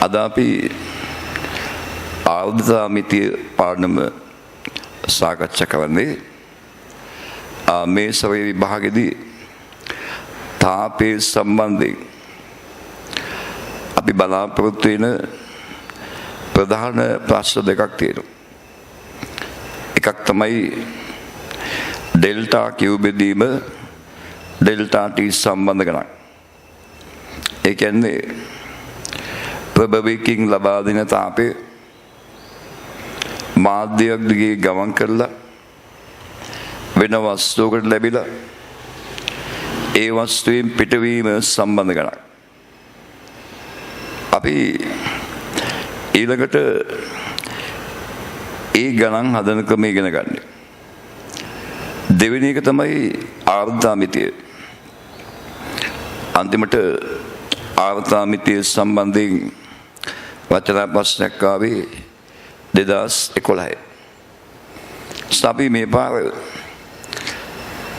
අද අපි ආර්ධතාමිතිය පාඩම සාකච්ඡා කරන්නේ මේ සවය විභාගෙදී තාපයේ සම්බන්ධයෙන් අපි බලාපොරොත්තු වෙන ප්‍රධාන ප්‍රශ්න දෙකක් තියෙනවා. එකක් තමයි ඩෙල්ටා Q බෙදීම ඩෙල්ටා T සම්බන්ධ ගණන්. ඒ කියන්නේ ප්‍රබවිකින් ලබා දෙන තාපය මාධ්‍යයක් දිගේ ගමන් කරලා වෙන වස්තුවකට ලැබිලා ඒ වස්තුවෙන් පිටවීම සම්බන්ධ ගණන්. අපි ඊළඟට ඒ ගණන් හදන ක්‍රම ඉගෙන ගන්න. දෙවෙනි එක තමයි ආර්ධතාමිතිය. අන්තිමට ආර්ධතාමිතිය සම්බන්ධයෙන් වචනා ප්‍රශ්නයක් ආවේ 2011. අපි මේ පාර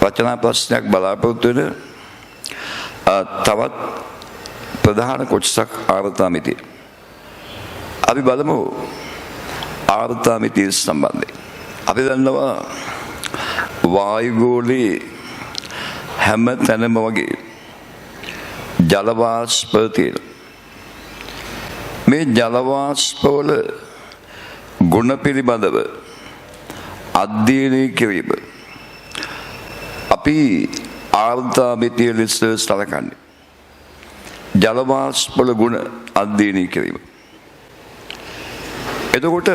වචනා ප්‍රශ්නයක් බලාපොරොත්තු වෙන තවත් ප්‍රධාන කොටසක් ආර්ධතාමිතිය. අපි බලමු ආර්ධතාමිතිය සම්බන්ධයෙන්. අපි දන්නවා වායුගෝලයේ හැම තැනම වගේ ජල වාෂ්ප තියෙනවා. මේ ජල වාෂ්පවල ගුණ පිළිබඳව අධ්‍යයනය කිරීම අපි ආර්ධතාමිතිය ලෙස සලකන්නේ. ජල වාෂ්පවල ගුණ අධ්‍යයනය කිරීම. එතකොට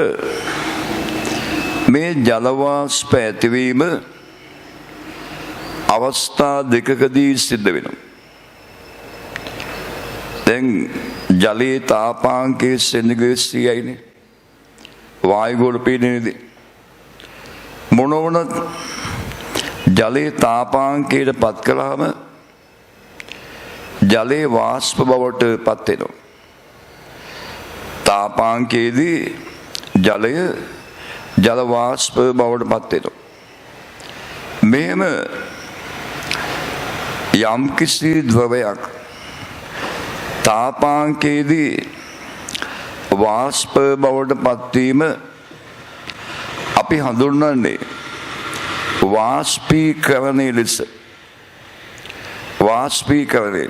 මේ ජල වාෂ්ප ඇතිවීම අවස්ථා දෙකකදී සිද්ධ වෙනවා. දැන් ජලයේ තාපාංකයේ සෙන්ටිග්‍රේඩ් 100යිනේ. වායුගෝල පීඩනයේදී මොන වුණත් ජලයේ තාපාංකයට පත් කළාම ජලයේ වාෂ්ප බවට පත් වෙනවා. තාපාංකයේදී ජලය ජල වාෂ්ප බවට පත් වෙනවා. මෙහෙම යම්කිසි ද්‍රවයක් තාපාංකයේදී වාෂ්ප බවට පත්වීම අපි හඳුන්වන්නේ වාෂ්පීකරණය ලෙස. වාෂ්පීකරණය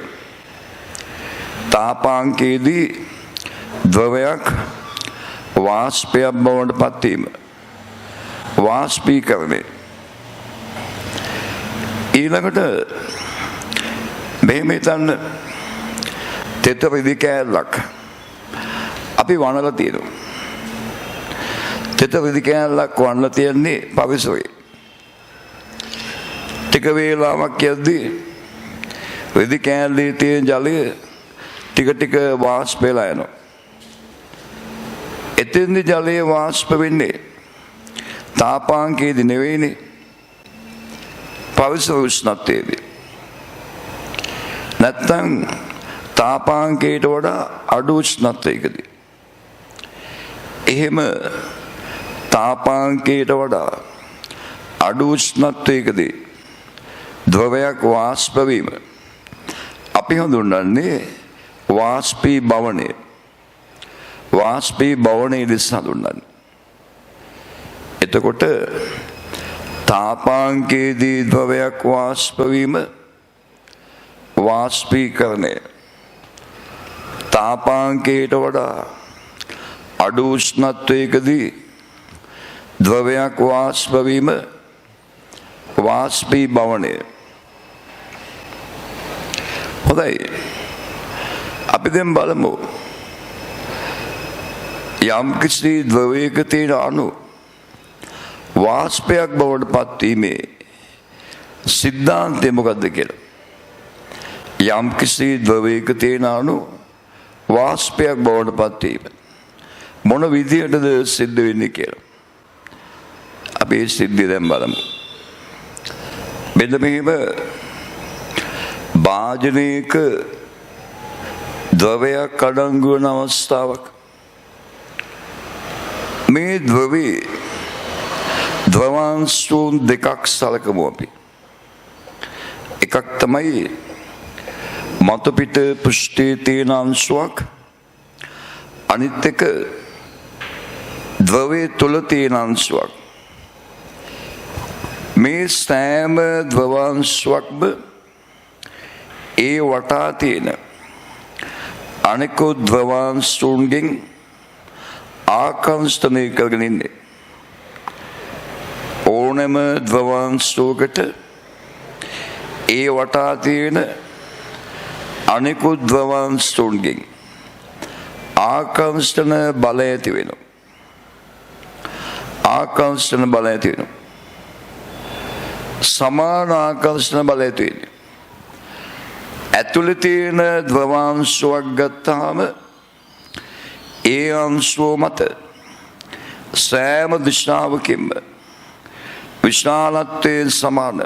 තාපාංකයේදී ද්‍රවයක් වාෂ්පයක් බවට පත්වීම වාෂ්පීකරණය. ඊළඟට මෙහෙම හිතන්න තෙත රිදි කෑල්ලක් අපි වනලා තියෙනවා. තෙත රිදි කෑල්ලක් වනලා තියන්නේ පරිසරයේ. ටික වේලාවක් යද්දී රිදි කෑල්ලේ තියෙන ජලය ටික ටික වාෂ්ප වෙලා යනවා. එතෙන්දී ජලයේ වාෂ්ප වෙන්නේ තාපාංකයේදී නෙවෙයිනේ, පරිසර උෂ්ණත්වයේදී. නැත්තම් තාපාංකයට වඩා අඩු උෂ්ණත්වයකදී. එහෙම තාපාංකයට වඩා අඩු උෂ්ණත්වයකදී ද්‍රවයක් වාෂ්ප වීම අපි හඳුන්වන්නේ වාෂ්පී භවනය. වාෂ්පී භවනය ලෙස හඳුන්වන්නේ. එතකොට තාපාංකයේදී ද්‍රවයක් වාෂ්ප වීම වාෂ්පීකරණය. තාපාංකයට වඩා අඩු උෂ්ණත්වයකදී ද්‍රවයක් වාෂ්ප වීම වාෂ්පී භවනය. හොඳයි. අපි දැන් බලමු යම්කිසි ද්‍රවයක තියෙන අණු වාෂ්පයක් බවට පත්වීමේ සිද්ධාන්තය මොකක්ද කියලා. යම්කිසි ද්‍රවයක තියෙන අණු වාෂ්පයක් බවට පත්වීම මොන විදියටද සිද්ධ වෙන්නේ කියලා අපි ඒ සිද්ධිය දැන් බලමු. මෙන්න මෙහෙම භාජනයක ද්‍රවයක් අඩංගු වන අවස්ථාවක්. මේ ද්‍රවයේ ද්‍රවාංශුන් දෙකක් සලකමු අපි. එකක් තමයි මතු පිට පෘෂ්ඨයේ තියෙන අංශුවක්, අනිත් එක ද්‍රවයේ තුල තියෙන අංශුවක්. මේ සෑම ද්‍රවාංශයක්ම ඒ වටා තියෙන අනෙකුත් ද්‍රවාංශුන්ගෙන් ආකර්ෂණය කරගෙන ඉන්නේ. ඕනෑම ද්‍රවාංශයකට ඒ වටා තියෙන අනෙකුත් ද්‍රවාංශුන්ගෙන් ආකර්ෂණ බලය ඇති වෙනවා. ආකර්ෂණ බලය ඇති වෙනවා. සමාන ආකර්ෂණ බලය ඇති වෙනවා. ඇතුළේ තියෙන ද්‍රවාංශයක් ගත්තාම ඒ අංශුව මත සෑම දිශාවකින්ම විශාලත්වයෙන් සමාන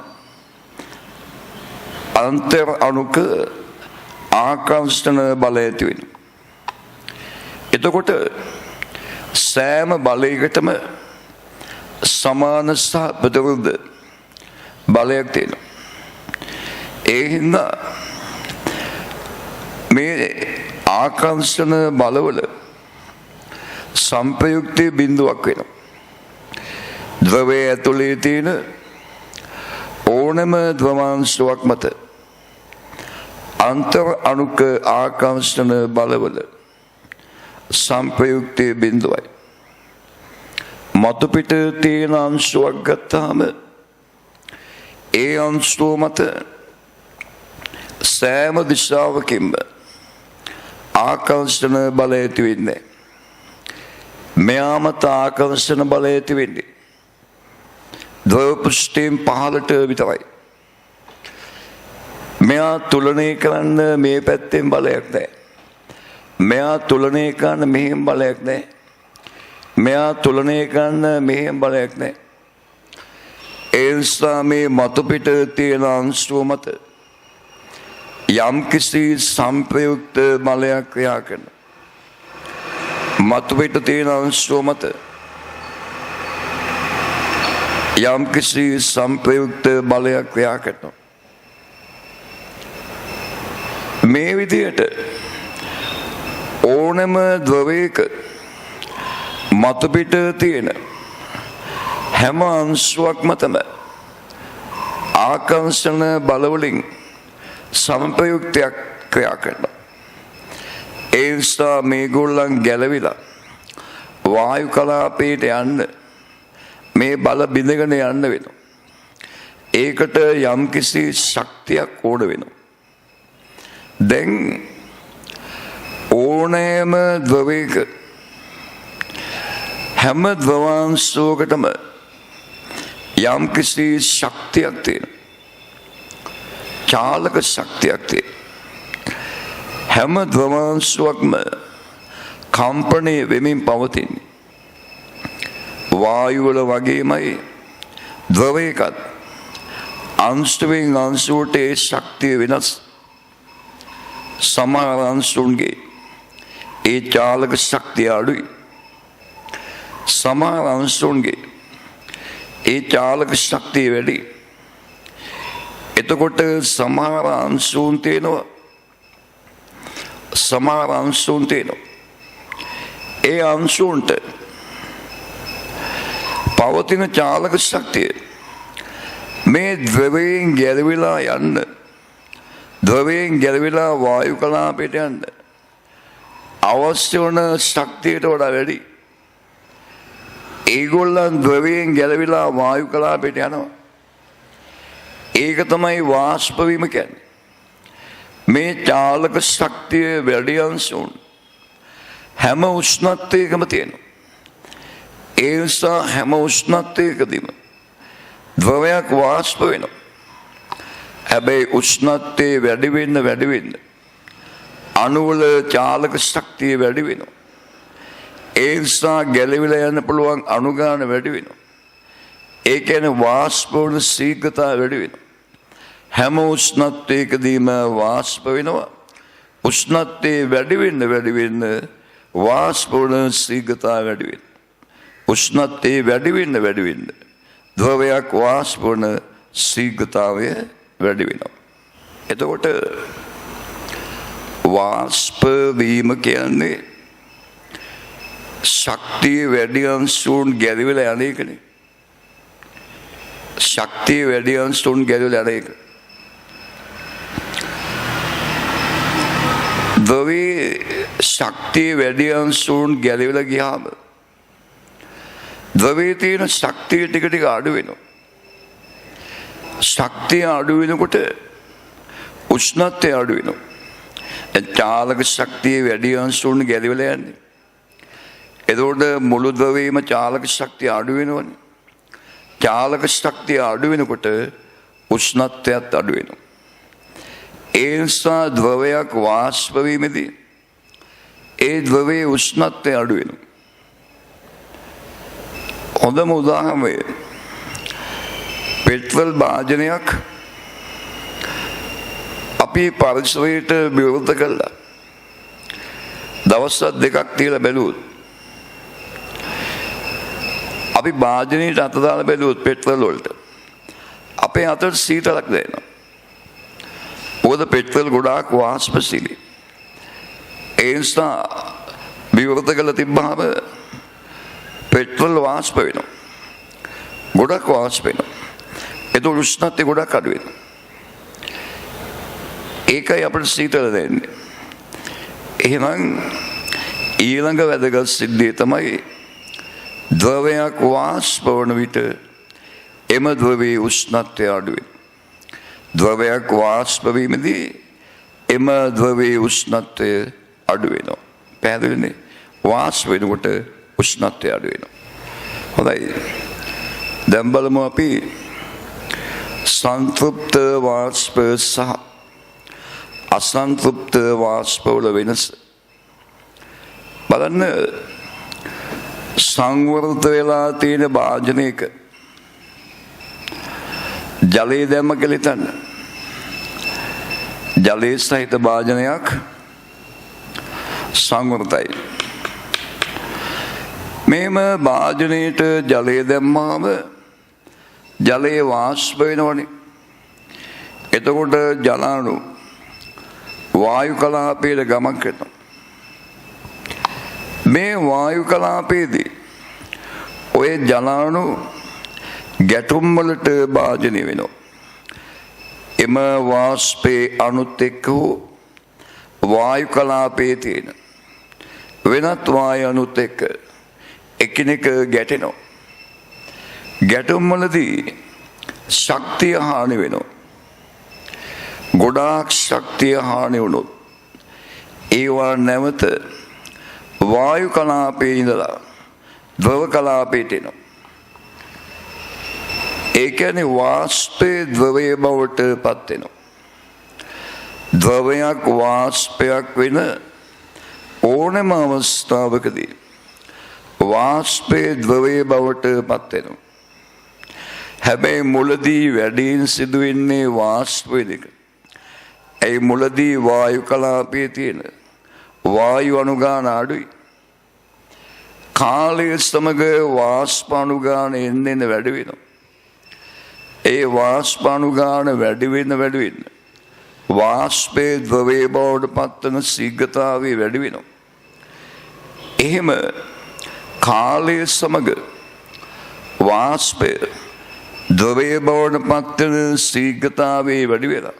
අන්තර් අණුක ආකර්ෂණ බලය ඇති වෙනවා. එතකොට සෑම බලයකටම සමාන සහ ප්‍රතිවිරුද්ධ බලයක් තියෙනවා. ඒ හින්දා මේ ආකර්ෂණ බලවල සංප්‍රයුක්තයේ බිඳුවක් වෙනවා. ද්‍රවයේ ඇතුලේ තියෙන ඕනෑම ද්‍රවාංශයක් මත අන්තර් අණුක ආකර්ෂණ බලවල සංප්‍රයුක්තයේ බිඳුවයි. මතු පිට තියෙන අංශුවක් ගත්තාම ඒ අංශුව මත සෑම දිශාවකින්ම ආකර්ෂණ බලය ඇති වෙන්නේ. මෙයා මත ආකර්ෂණ බලය ඇති වෙන්නේ ද්‍රව පෘෂ්ඨයෙන් පහළට විතරයි. මෙයා තුලනය කරන්න මේ පැත්තෙන් බලයක් නැහැ. මෙයා තුලනය කරන්න මෙහෙම බලයක් නැහැ. මෙයා තුලනය කරන්න මෙහෙම බලයක් නැහැ. ඒ නිසා මේ මතු පිට තියෙන අංශුව මත යම්කිසි සංප්‍රයුක්ත බලයක් ක්‍රියා කරන මතු පිට තියෙන අංශුව මත යම්කිසි සංප්‍රයුක්ත බලයක් ක්‍රියා කරනවා. මේ විදිහට ඕනෑම ද්‍රවයක මතු පිට තියෙන හැම අංශුවක් මතම ආකර්ෂණ බලවලින් සංප්‍රයුක්තයක් ක්‍රියා කරනවා. ඒ නිසා මේගොල්ලන් ගැලවිලා වායු කලාපයට යන්න මේ බල බිඳගෙන යන්න වෙනවා. ඒකට යම්කිසි ශක්තියක් ඕන වෙනවා. දැන් ඕනෑම ද්‍රවයක හැම ද්‍රවාංශයකටම යම්කිසි ශක්තියක් තියෙනවා. චාලක ශක්තියක් තියෙනවා. හැම ද්‍රවාංශයක්ම කම්පණය වෙමින් පවතින්නේ. වායු වල වගේමයි ද්‍රවයකත් අංශුවෙන් අංශුවට ඒ ශක්තිය වෙනස්. සමහර අංශුන්ගේ ඒ චාලක ශක්තිය අඩුයි. සමහර අංශුන්ගේ ඒ චාලක ශක්තිය වැඩි. එතකොට සමහර අංශුන් තියෙනවා. සමහර අංශුන් තියෙනවා. ඒ අංශුන්ට පවතින චාලක ශක්තිය මේ ද්‍රවයෙන් ගැලවිලා යන්න, ද්‍රවයෙන් ගැලවිලා වායු කලාපයට යන්න අවශ්‍ය වන ශක්තියට වඩා වැඩි. ඒගොල්ලන් ද්‍රවයෙන් ගැලවිලා වායු කලාපයට යනවා. ඒක තමයි වාෂ්ප වීම කියන්නේ. මේ චාලක ශක්තිය වැඩි අංශුන් හැම උෂ්ණත්වයකම තියෙනවා. ඒ නිසා හැම උෂ්ණත්වයකදීම ද්‍රවයක් වාෂ්ප වෙනවා. හැබැයි උෂ්ණත්වය වැඩි වෙන්න අණුවල චාලක ශක්තිය වැඩි වෙනවා. ඒ නිසා ගැලවිලා යන්න පුළුවන් අණු ගාන වැඩි වෙනවා. ඒ කියන්නේ වාෂ්ප වන ශීඝ්‍රතාවය වැඩි වෙනවා. හැම උෂ්ණත්වයකදීම වාෂ්ප වෙනවා. උෂ්ණත්වය වැඩි වෙන්න වාෂ්ප වන ශීඝ්‍රතාවය වැඩි වෙනවා. උෂ්ණත්වය වැඩි වෙන්න ද්‍රවයක් වාෂ්ප වන ශීඝ්‍රතාවය වැඩි වෙනවා. එතකොට වාෂ්ප වීම කියන්නේ ශක්තිය වැඩි අංශුන් ගැලවිලා යන එකනේ. ශක්තිය වැඩි අංශුන් ගැලවිලා යන එක. ද්‍රව්‍යයේ ශක්තිය වැඩි අංශුන් ගැලවිලා ගියාම ද්‍රව්‍යයේ තියෙන ශක්තිය ටික ටික අඩු වෙනවා. ශක්තිය අඩු වෙනකොට උෂ්ණත්වය අඩු වෙනවා. චාලක ශක්තිය වැඩි අංශුන් ගැලවිලා යන්නේ. එතකොට මුළු ද්‍රව්‍යයේම චාලක ශක්තිය අඩු වෙනවනේ. චාලක ශක්තිය අඩු වෙනකොට උෂ්ණත්වයත් අඩු වෙනවා. ඒ නිසා ද්‍රවයක් වාෂ්ප වීමේදී ඒ ද්‍රවයේ උෂ්ණත්වය අඩු වෙනවා. හොඳම උදාහරණය පෙට්‍රල් භාජනයක් අපි පරිසරයට විවෘත කළා. දවස් දෙකක් තියලා බැලුවොත් අපි භාජනයට අත දාලා බැලුවොත් පෙට්‍රල් වලට අපේ අතට සීතලක් දැනෙනවා. මොකද පෙට්‍රල් ගොඩාක් වාෂ්පශීලී. ඒ නිසා විවෘත කරලා තිබ්බහම පෙට්‍රල් වාෂ්ප වෙනවා. ගොඩක් වාෂ්ප වෙනවා. ඒක උෂ්ණත්වය ගොඩක් අඩු වෙනවා. ඒකයි අපිට සීතල දැනෙන්නේ. එහෙනම් ඊළඟ වැදගත් සිද්ධිය තමයි ද්‍රවයක් වාෂ්ප වන විට එම ද්‍රවයේ උෂ්ණත්වය අඩු වෙනවා. ද්‍රවයක් වාෂ්ප වීමේදී එම ද්‍රවයේ උෂ්ණත්වය අඩු වෙනවා. පැහැදිලිනේ? වාෂ්ප වෙනකොට උෂ්ණත්වය අඩු වෙනවා. හොඳයි. දැන් බලමු අපි සංතෘප්ත වාෂ්ප සහ අසන්තෘප්ත වාෂ්ප වල වෙනස බලන්න. සංවර්ධ වෙලා තියෙන භාජනයක ජලය දැම්ම කියලා හිතන්න. ජලයේ සහිත භාජනයක් සංවර්ධයි. මේම භාජනයට ජලය දැම්මාම ජලයේ වාෂ්ප වෙනවනේ. එතකොට ජලාණු වායු කලාපයට ගමන් කරනවා. මේ වායු කලාපයේදී ඔය ජලාණු ගැටුම් වලට භාජනය වෙනවා. එම වාෂ්පේ අණුත් එක්ක වායු කලාපයේ තියෙන වෙනත් වායු අණුත් එක්ක එකිනෙක ගැටෙනවා. ගැටුම් වලදී ශක්තිය හානි වෙනවා. ගොඩාක් ශක්තිය හානි වුණොත් ඒවා නැවත වායු කලාපයේ ඉඳලා ද්‍රව කලාපයට එනවා. ඒ කියන්නේ වාෂ්පේ ද්‍රවයේ බවට පත් වෙනවා. ද්‍රවයක් වාෂ්පයක් වෙන ඕනෑම අවස්ථාවකදී වාෂ්පේ ද්‍රවයේ බවට පත් වෙනවා. හැබැයි මුලදී වැඩියෙන් සිදුවෙන්නේ වාෂ්ප වෙන එක. ඒ මුලදී වායු කලාපයේ තියෙන වායු අණුගාන අඩුයි. කාලය සමග වාෂ්ප අණුගාන එන්න වැඩි වෙනවා. ඒ වාෂ්ප අණුගාන වැඩි වෙන වාෂ්පේ ද්‍රවයේ බවට පත්වන ශීඝ්‍රතාවය වැඩි වෙනවා. එහෙම කාලය සමග වාෂ්පය ද්‍රවයේ බවට පත්වන ශීඝ්‍රතාවය වැඩි වෙලා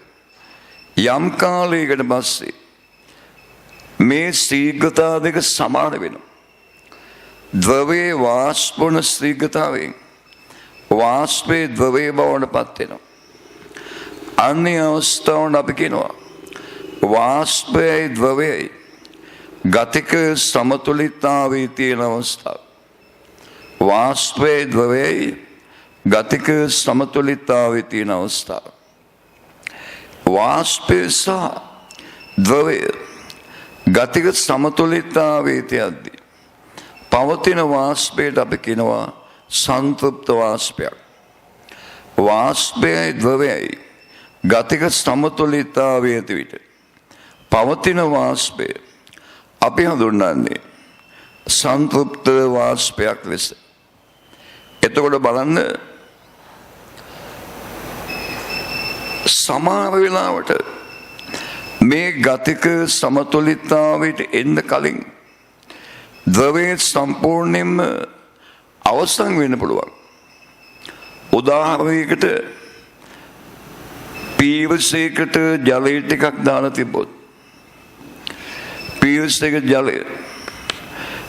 යම් කාලයකට පස්සේ මේ ශීඝ්‍රතාව දෙක සමාන වෙනවා. ද්‍රවයේ වාෂ්ප වන ශීඝ්‍රතාවයෙන් වාෂ්පේ ද්‍රවයේ බවට පත් වෙනවා. අන්නේ අවස්ථාවට අපි කියනවා වාෂ්පයයි ද්‍රවයයි ගතික සමතුලිතතාවයේ තියෙන අවස්ථාව. වාෂ්පයේ ද්‍රවයයි ගතික සමතුලිතතාවයේ තියෙන අවස්ථාව. වාෂ්පය සහ ද්‍රවය ගතික සමතුලිතතාවයේ තියද්දී පවතින වාෂ්පයට අපි කියනවා සංතෘප්ත වාෂ්පයක්. වාෂ්පයයි ද්‍රවයයි ගතික සමතුලිතතාවයේ තිවිට පවතින වාෂ්පය අපි හඳුන්වන්නේ සංතෘප්ත වාෂ්පයක් ලෙස. එතකොට බලන්න සමහර වෙලාවට මේ ගතික සමතුලිතතාවයට එන්න කලින් ද්‍රවයේ සම්පූර්ණයෙන්ම අවසන් වෙන්න පුළුවන්. උදාහරණයකට පීවසයකට ජලය ටිකක් දාලා තිබ්බොත් පීවසයක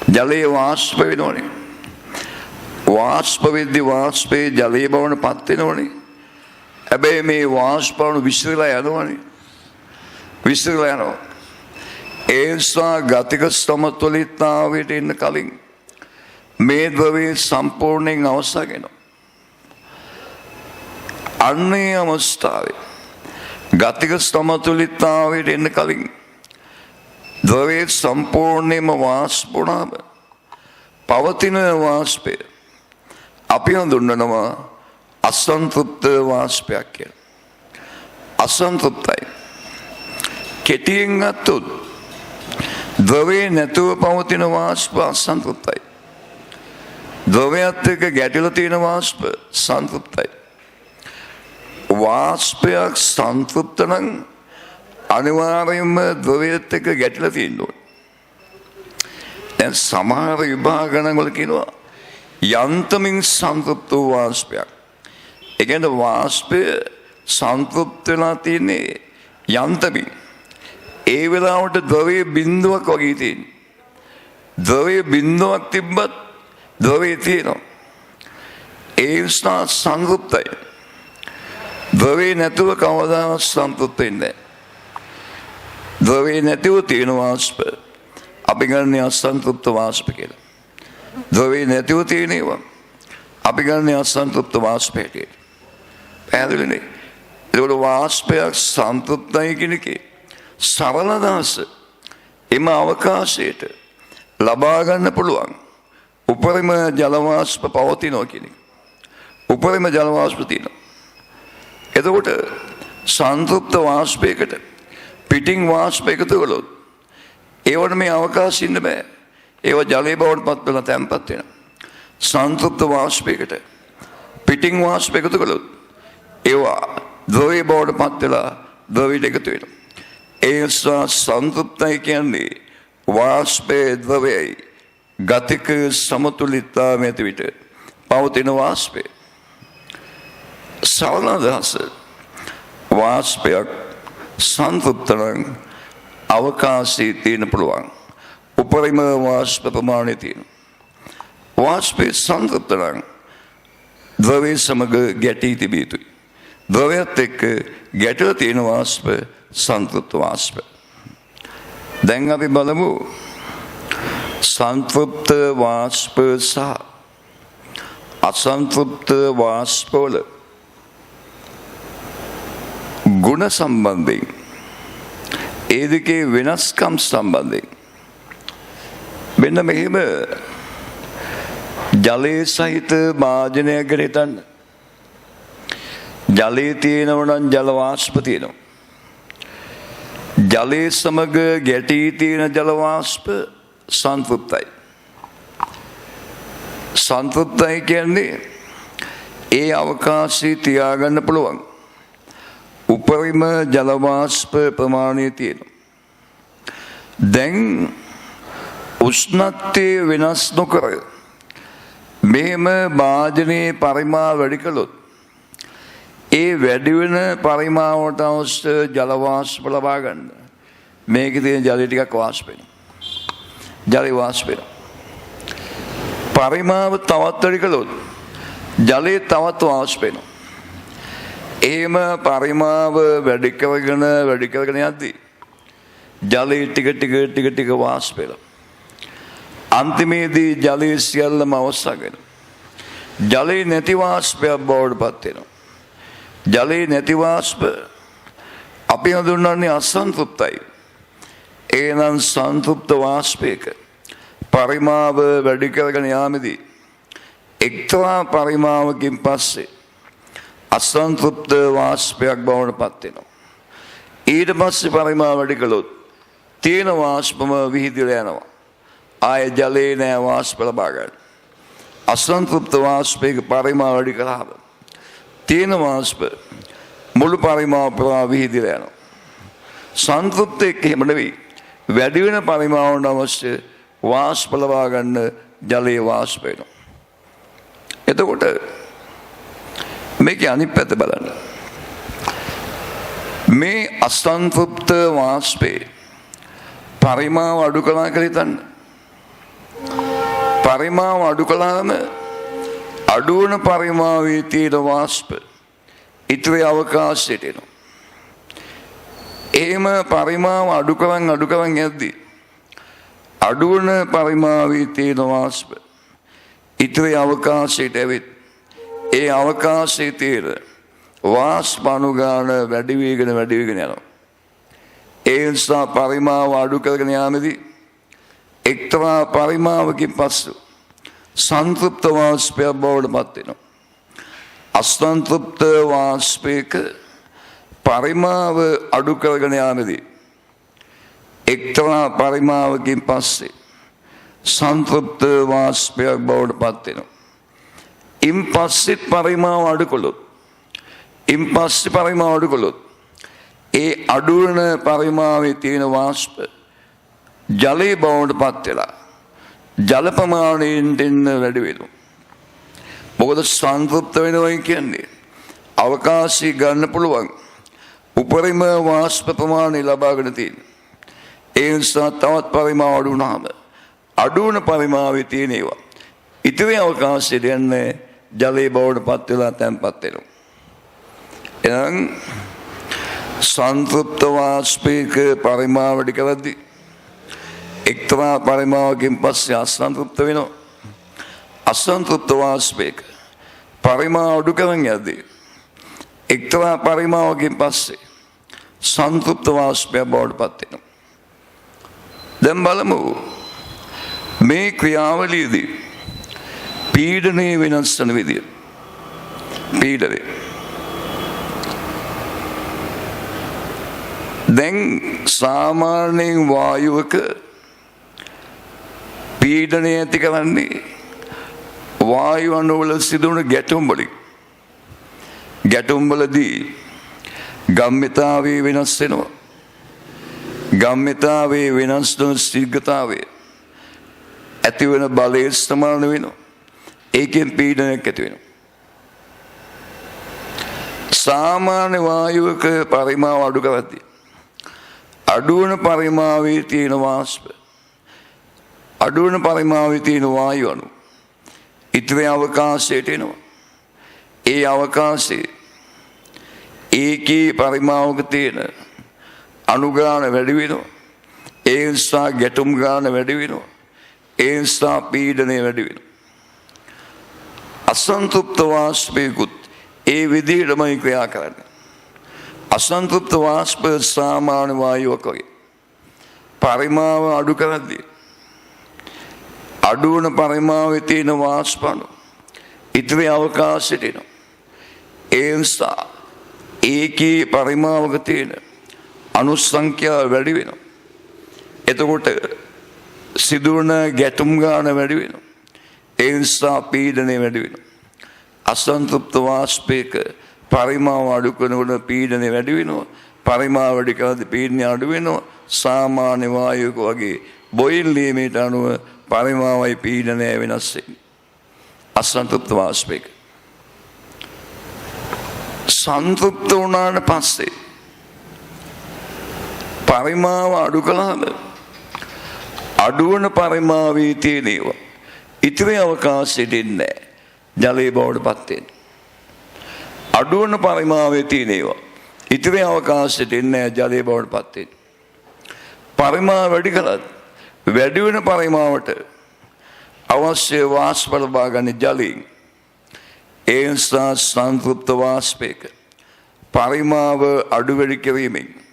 ජලයේ වාෂ්ප වෙනවනේ. වාෂ්ප වෙද්දී වාෂ්පේ ජලයේ බවට පත් වෙනවනේ. හැබැයි මේ වාෂ්පවල විසිරලා යනවනේ. විසිරලා යනවා. ඒ නිසා ගතික සමතුලිතතාවයට එන්න කලින් මේ ද්‍රවයේ සම්පූර්ණයෙන් අවශ්‍ය වෙනවා. අන්නේ අවස්ථාවේ ගතික සමතුලිතතාවයට එන්න කලින් ද්‍රවයේ සම්පූර්ණයෙන්ම වාෂ්ප වුණාම පවතින වාෂ්පය අපි හඳුන්වනවා අසන්තෘප්ත වාෂ්පයක් කියලා. අසන්තෘප්තයි. කෙටියෙන් ගත්තොත් ද්‍රවයේ නැතුව පවතින වාෂ්ප අසන්තෘප්තයි. ද්‍රවයත් එක්ක ගැටිලා තියෙන වාෂ්ප සන්තෘප්තයි. වාෂ්පයක් සන්තෘප්ත නම් අනිවාර්යයෙන්ම ද්‍රවයත් එක්ක ගැටිලා තියෙන්න ඕනේ. දැන් සමහර විභාග ගණන් වල කියනවා යන්තමින් සන්තෘප්ත වූ වාෂ්පයක්. ඒ කියන්නේ වාෂ්පය සන්තෘප්ත වෙලා තියෙන්නේ යන්තමින්. ඒ වෙලාවට ද්‍රවයේ බිඳුවක් වගේ තියෙනවා. ද්‍රවයේ බිඳුවක් තිබ්බත් ද්‍රවයේ තියෙනවා. ඒ නිසා සංතෘප්තයි. ද්‍රවයේ නැතුව කවදාවත් සන්තෘප්ත වෙන්නේ නැහැ. ද්‍රවයේ නැතිව තියෙන වාෂ්ප අපි ගන්නේ අසන්තෘප්ත වාෂ්ප කියලා. ද්‍රවයේ නැතිව තියෙන ඒවා අපි ගන්නේ අසන්තෘප්ත වාෂ්ප හැටියට. පැහැදිලිනේ? ඒකට වාෂ්පයක් සන්තෘප්තයි කියන එකේ සරල අදහස එම අවකාශයට ලබා ගන්න පුළුවන් උපරිම ජල වාෂ්ප පවතිනවා කියන එක. උපරිම ජල වාෂ්ප තියෙනවා. එතකොට සන්තෘප්ත වාෂ්පයකට පිටින් වාෂ්ප එකතු කළොත් ඒවට මේ අවකාශ ඉන්න බෑ. ඒවා ජලයේ බවට පත් වෙලා තැම්පත් වෙනවා. සන්තෘප්ත වාෂ්පයකට පිටින් වාෂ්ප එකතු කළොත් ඒවා ද්‍රවයේ බවට පත් වෙලා ද්‍රවයට එකතු වෙනවා. ඒ නිසා සන්තෘප්තයි කියන්නේ වාෂ්පයේ ද්‍රවයයි ගතික සමතුලිතතාවය ඇති විට පවතින වාෂ්පය. සරල අදහස වාෂ්පයක් සන්තෘප්ත නම් අවකාශයේ තියෙන පුළුවන් උපරිම වාෂ්ප ප්‍රමාණය තියෙනවා. වාෂ්පයේ සන්තෘප්ත නම් ද්‍රවයේ සමග ගැටී තිබිය යුතුයි. ද්‍රවයත් එක්ක ගැටලා තියෙන වාෂ්ප සන්තෘප්ත වාෂ්ප. දැන් අපි බලමු සංතෘප්ත වාෂ්ප සහ අසන්තෘප්ත වාෂ්පවල ගුණ සම්බන්ධයෙන් ඒ දෙකේ වෙනස්කම් සම්බන්ධයෙන් මෙන්න මෙහෙම ජලයේ සහිත භාජනයක් ගැන හිතන්න. ජලයේ තියෙනවා නම් ජල වාෂ්ප තියෙනවා. ජලයේ සමග ගැටී තියෙන ජල වාෂ්ප සංතෘප්තයි. සංතෘප්තයි කියන්නේ ඒ අවකාශයේ තියාගන්න පුළුවන් උපරිම ජල වාෂ්ප ප්‍රමාණය තියෙනවා. දැන් උෂ්ණත්වය වෙනස් නොකර මෙහෙම භාජනයේ පරිමාව වැඩි කළොත් ඒ වැඩි වෙන පරිමාවට අවශ්‍ය ජල වාෂ්ප ලබා ගන්න මේකේ තියෙන ජලය ටිකක් වාෂ්ප වෙනවා. ජලය වාෂ්ප වෙනවා. පරිමාව තවත් වැඩි කළොත් ජලය තවත් වාෂ්ප වෙනවා. එහෙම පරිමාව වැඩි කරගෙන යද්දී ජලය ටික වාෂ්ප වෙනවා. අන්තිමේදී ජලයේ සියල්ලම අවශ්‍ය වෙනවා. ජලයේ නැති වාෂ්පයක් බවට පත් වෙනවා. ජලයේ නැති වාෂ්ප අපි හඳුන්වන්නේ අසන්තෘප්තයි. එනම් සංතෘප්ත වාෂ්පයක පරිමාව වැඩි කරගෙන යාමේදී එක්තරා පරිමාවකින් පස්සේ අසන්තෘප්ත වාෂ්පයක් බවට පත් වෙනවා. ඊට පස්සේ පරිමාව වැඩි කළොත් තියෙන වාෂ්පම විහිදලා යනවා. ආය ජලයේ නෑ වාෂ්ප ලබා ගන්න. අසන්තෘප්ත වාෂ්පයක පරිමාව වැඩි කළාම තියෙන වාෂ්ප මුළු පරිමාව පුරා විහිදලා යනවා. සංතෘප්ත එක්ක එහෙම නෙවෙයි. වැඩි වෙන පරිමාවට අවශ්‍ය වාෂ්ප ලබා ගන්න ජලයේ වාෂ්ප වෙනවා. එතකොට මේකේ අනිත් පැත්ත බලන්න. මේ අසන්තෘප්ත වාෂ්පේ පරිමාව අඩු කළා කියලා හිතන්න. පරිමාව අඩු කළාම අඩු වන පරිමාවයේ තියෙන වාෂ්ප ඉතුරු අවකාශයට එනවා. එහෙම පරිමාව අඩු කරන් යද්දී අඩු වන පරිමාවයේ තියෙන වාෂ්ප ඉතුරු අවකාශයට ඇවිත් ඒ අවකාශයේ තියෙන වාෂ්ප අනුගාන වැඩි වේගන යනවා. ඒ නිසා පරිමාව අඩු කරගෙන යාමේදී එක්තරා පරිමාවකින් පස්සෙ සංතෘප්ත වාෂ්පයක් බවට පත් වෙනවා. අසන්තෘප්ත වාෂ්පයක පරිමාව අඩු කරගෙන යාමේදී එක්තරා පරිමාවකින් පස්සේ සංතෘප්ත වාෂ්පයක් බවට පත් වෙනවා. ඉන් පස්සේ පරිමාව අඩු කළොත් ඒ අඩු වෙන පරිමාවේ තියෙන වාෂ්ප ජලයේ බවට පත් වෙලා ජල ප්‍රමාණයෙන් දෙන්න වැඩි වෙනවා. මොකද සංතෘප්ත වෙනවා කියන්නේ අවකාශي ගන්න පුළුවන් උපරිම වාෂ්ප ප්‍රමාණය ලබාගෙන තියෙන. ඒ නිසා තවත් පරිමාව අඩු වුණාම අඩු වෙන පරිමාවේ තියෙන ඒවා ඉතිරි අවකාශයට යන්නේ ජලයේ බවට පත් වෙලා තැන්පත් වෙනවා. එහෙනම් සංතෘප්ත වාෂ්පයක පරිමාව වැඩි කරද්දී එක්තරා පරිමාවකින් පස්සේ අසන්තෘප්ත වෙනවා. අසන්තෘප්ත වාෂ්පයක පරිමාව අඩු කරන් යද්දී එක්තරා පරිමාවකින් පස්සේ සංතෘප්ත වාෂ්පය බවට පත් වෙනවා. දැන් බලමු මේ ක්‍රියාවලියේදී පීඩනය වෙනස් වෙන විදිය. පීඩනය දැන් සාමාන්‍යයෙන් වායුවක පීඩනය ඇති කරන්නේ වායු අණුවල සිදුවන ගැටුම් වලින්. ගැටුම් වලදී ගම්මිතාවේ වෙනස් වෙනවා. ගම්මිතාවේ වෙනස් වන ශීඝ්‍රතාවය ඇති වෙන බලයේ සමාන වෙනවා. ඒකෙන් පීඩනයක් ඇති වෙනවා. සාමාන්‍ය වායුවක පරිමාව අඩු කරද්දී අඩු වන පරිමාවයේ තියෙන වාෂ්ප අඩු වන පරිමාවයේ තියෙන වායු අණු ඉතිරි අවකාශයට එනවා. ඒ අවකාශයේ ඒකී පරිමාවක තියෙන අණු ගාන වැඩි වෙනවා. ඒ නිසා ගැටුම් ගාන වැඩි වෙනවා. ඒ නිසා පීඩනය වැඩි වෙනවා. අසන්තෘප්ත වාෂ්පයකුත් ඒ විදිහටමයි ක්‍රියා කරන්නේ. අසන්තෘප්ත වාෂ්ප සාමාන්‍ය වායුවක වගේ පරිමාව අඩු කරද්දී අඩු වන පරිමාවේ තියෙන වාෂ්ප අණු ඉතිරි අවකාශයට එනවා. ඒ නිසා ඒකී පරිමාවක තියෙන අණු සංඛ්‍යාව වැඩි වෙනවා. එතකොට සිදුවන ගැටුම් ගාන වැඩි වෙනවා. ඒ නිසා පීඩනය වැඩි වෙනවා. අසන්තෘප්ත වාෂ්පයක පරිමාව අඩු කරනකොට පීඩනය වැඩි වෙනවා. පරිමාව වැඩි කරද්දී පීඩනය අඩු වෙනවා. සාමාන්‍ය වායුවක වගේ බොයිල් නියමයට අනුව පරිමාවයි පීඩනය වෙනස් වෙන්නේ. අසන්තෘප්ත වාෂ්පයක සංතෘප්ත වුණාට පස්සේ පරිමාව අඩු කළාම අඩු වන පරිමාවේ තියෙන ඒවා ඉතිරි අවකාශයට එන්නේ ජලයේ බවට පත් වෙන. අඩු වන පරිමාවේ තියෙන ඒවා ඉතිරි අවකාශයට එන්නේ ජලයේ බවට පත් වෙන. පරිමාව වැඩි කළත් වැඩි වෙන පරිමාවට අවශ්‍ය වාෂ්ප ලබා ගන්න ජලයෙන්. ඒ නිසා සංතෘප්ත වාෂ්පයක පරිමාව අඩු වැඩි කිරීමෙන්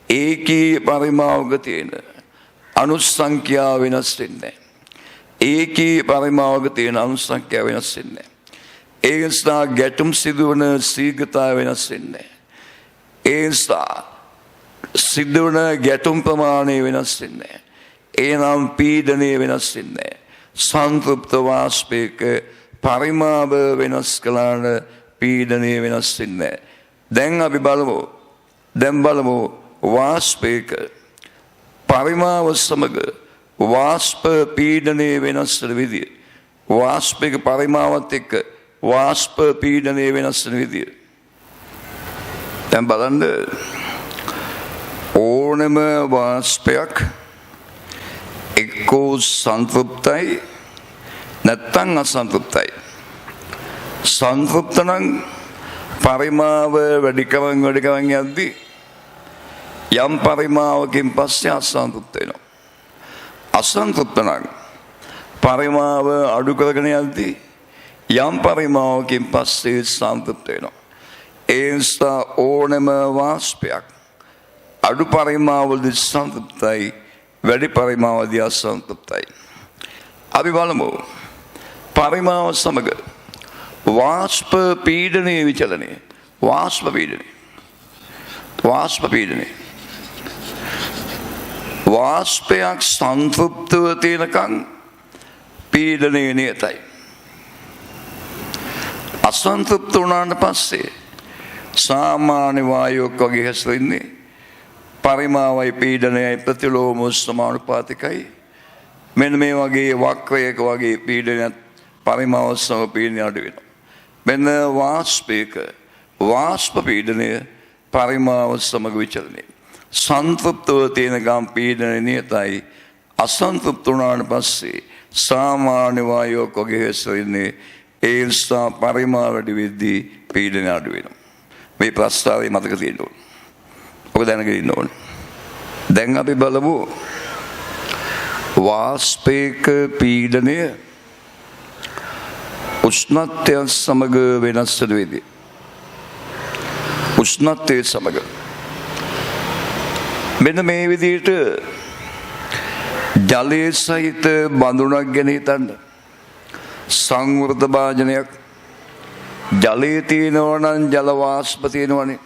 ඒකී පරිමාවක තියෙන අණු සංඛ්‍යාව වෙනස් වෙන්නේ. ඒකී පරිමාවක තියෙන අණු සංඛ්‍යාව වෙනස් වෙන්නේ. ඒ නිසා ගැටුම් සිදුවන ශීඝ්‍රතාවය වෙනස් වෙන්නේ. ඒ නිසා සිදුවන ගැටුම් ප්‍රමාණය වෙනස් වෙන්නේ. එනම් පීඩනය වෙනස් වෙන්නේ. සංතෘප්ත වාෂ්පයක පරිමාව වෙනස් කළාට පීඩනය වෙනස් වෙන්නේ. දැන් අපි බලමු වාෂ්පයක පරිමාව සමග වාෂ්ප පීඩනයේ වෙනස් වෙන විදිය. වාෂ්පයක පරිමාවත් එක්ක වාෂ්ප පීඩනයේ වෙනස් වෙන විදිය. දැන් බලන්න ඕනම වාෂ්පයක් එක්කෝ සංතෘප්තයි නැත්නම් අසන්තෘප්තයි. සංතෘප්ත නම් පරිමාව වැඩි කරන් යද්දී යම් පරිමාවකින් පස්සේ අසන්තෘප්ත වෙනවා. අසන්තෘප්ත නම් පරිමාව අඩු කරගෙන යද්දී යම් පරිමාවකින් පස්සේ සන්තෘප්ත වෙනවා. ඒ නිසා ඕනම වාෂ්පයක් අඩු පරිමාවවලදී සන්තෘප්තයි, වැඩි පරිමාවදී අසන්තෘප්තයි. අපි බලමු පරිමාව සමග වාෂ්ප පීඩනයේ විචලනය. වාෂ්ප පීඩනය වාෂ්පයක් සංතෘප්තව තියෙනකන් පීඩනය නියතයි. අසන්තෘප්ත වුණාට පස්සේ සාමාන්‍ය වායුවක් වගේ හැසිරෙන්නේ පරිමාවයි පීඩනයයි ප්‍රතිලෝම සමානුපාතිකයි. මෙන්න මේ වගේ වක්‍රයක වගේ පීඩනයක් පරිමාව සම පීඩනය අඩු වෙනවා. මෙන්න වාෂ්පයක වාෂ්ප පීඩනය පරිමාව සමග විචලනය. සංතෘප්තව තියෙන ගම් පීඩනය නියතයි. අසන්තෘප්ත වුණාට පස්සේ සාමාන්‍ය වායුවක් වගේ හැසිරෙන්නේ ඒ නිසා පරිමාව වැඩි වෙද්දී පීඩනය අඩු වෙනවා. මේ ප්‍රස්තාවය මතක තියෙන්න ඕනේ. ඔබ දැනගෙන ඉන්න ඕනේ. දැන් අපි බලමු වාෂ්පයක පීඩනය උෂ්ණත්වය සමග වෙනස් වෙන විදිය. උෂ්ණත්වය සමග මෙන්න මේ විදිහට ජලයේ සහිත බඳුනක් ගැන හිතන්න. සංවෘත භාජනයක් ජලයේ තියෙනවා නම් ජල වාෂ්ප තියෙනවනේ.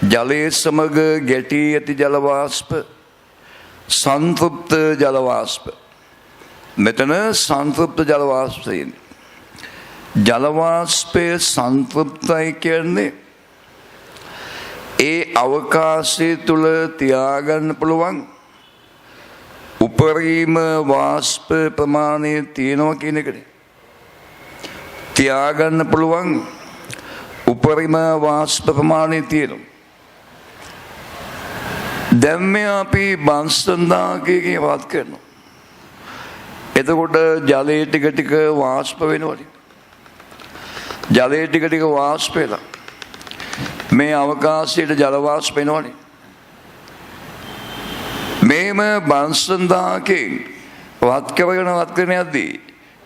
ජලයේ සමග ගැටී ඇති ජල වාෂ්ප සංතෘප්ත ජල වාෂ්ප. මෙතන සංතෘප්ත ජල වාෂ්ප තියෙන්නේ. ජල වාෂ්පය සංතෘප්තයි කියන්නේ ඒ අවකාශය තුල තියාගන්න පුළුවන් උපරිම වාෂ්ප ප්‍රමාණය තියෙනවා කියන එකනේ. තියාගන්න පුළුවන් උපරිම වාෂ්ප ප්‍රමාණය තියෙනවා. දැන් මේ අපි බන්සන්දාකයේ වත් කරනවා. එතකොට ජලයේ ටික ටික වාෂ්ප වෙනවනේ. ජලයේ ටික ටික වාෂ්ප වෙලා මේ අවකාශයට ජල වාෂ්ප වෙනවනේ. මේම බන්සන්දාකයෙන් වත් කරගෙන යද්දී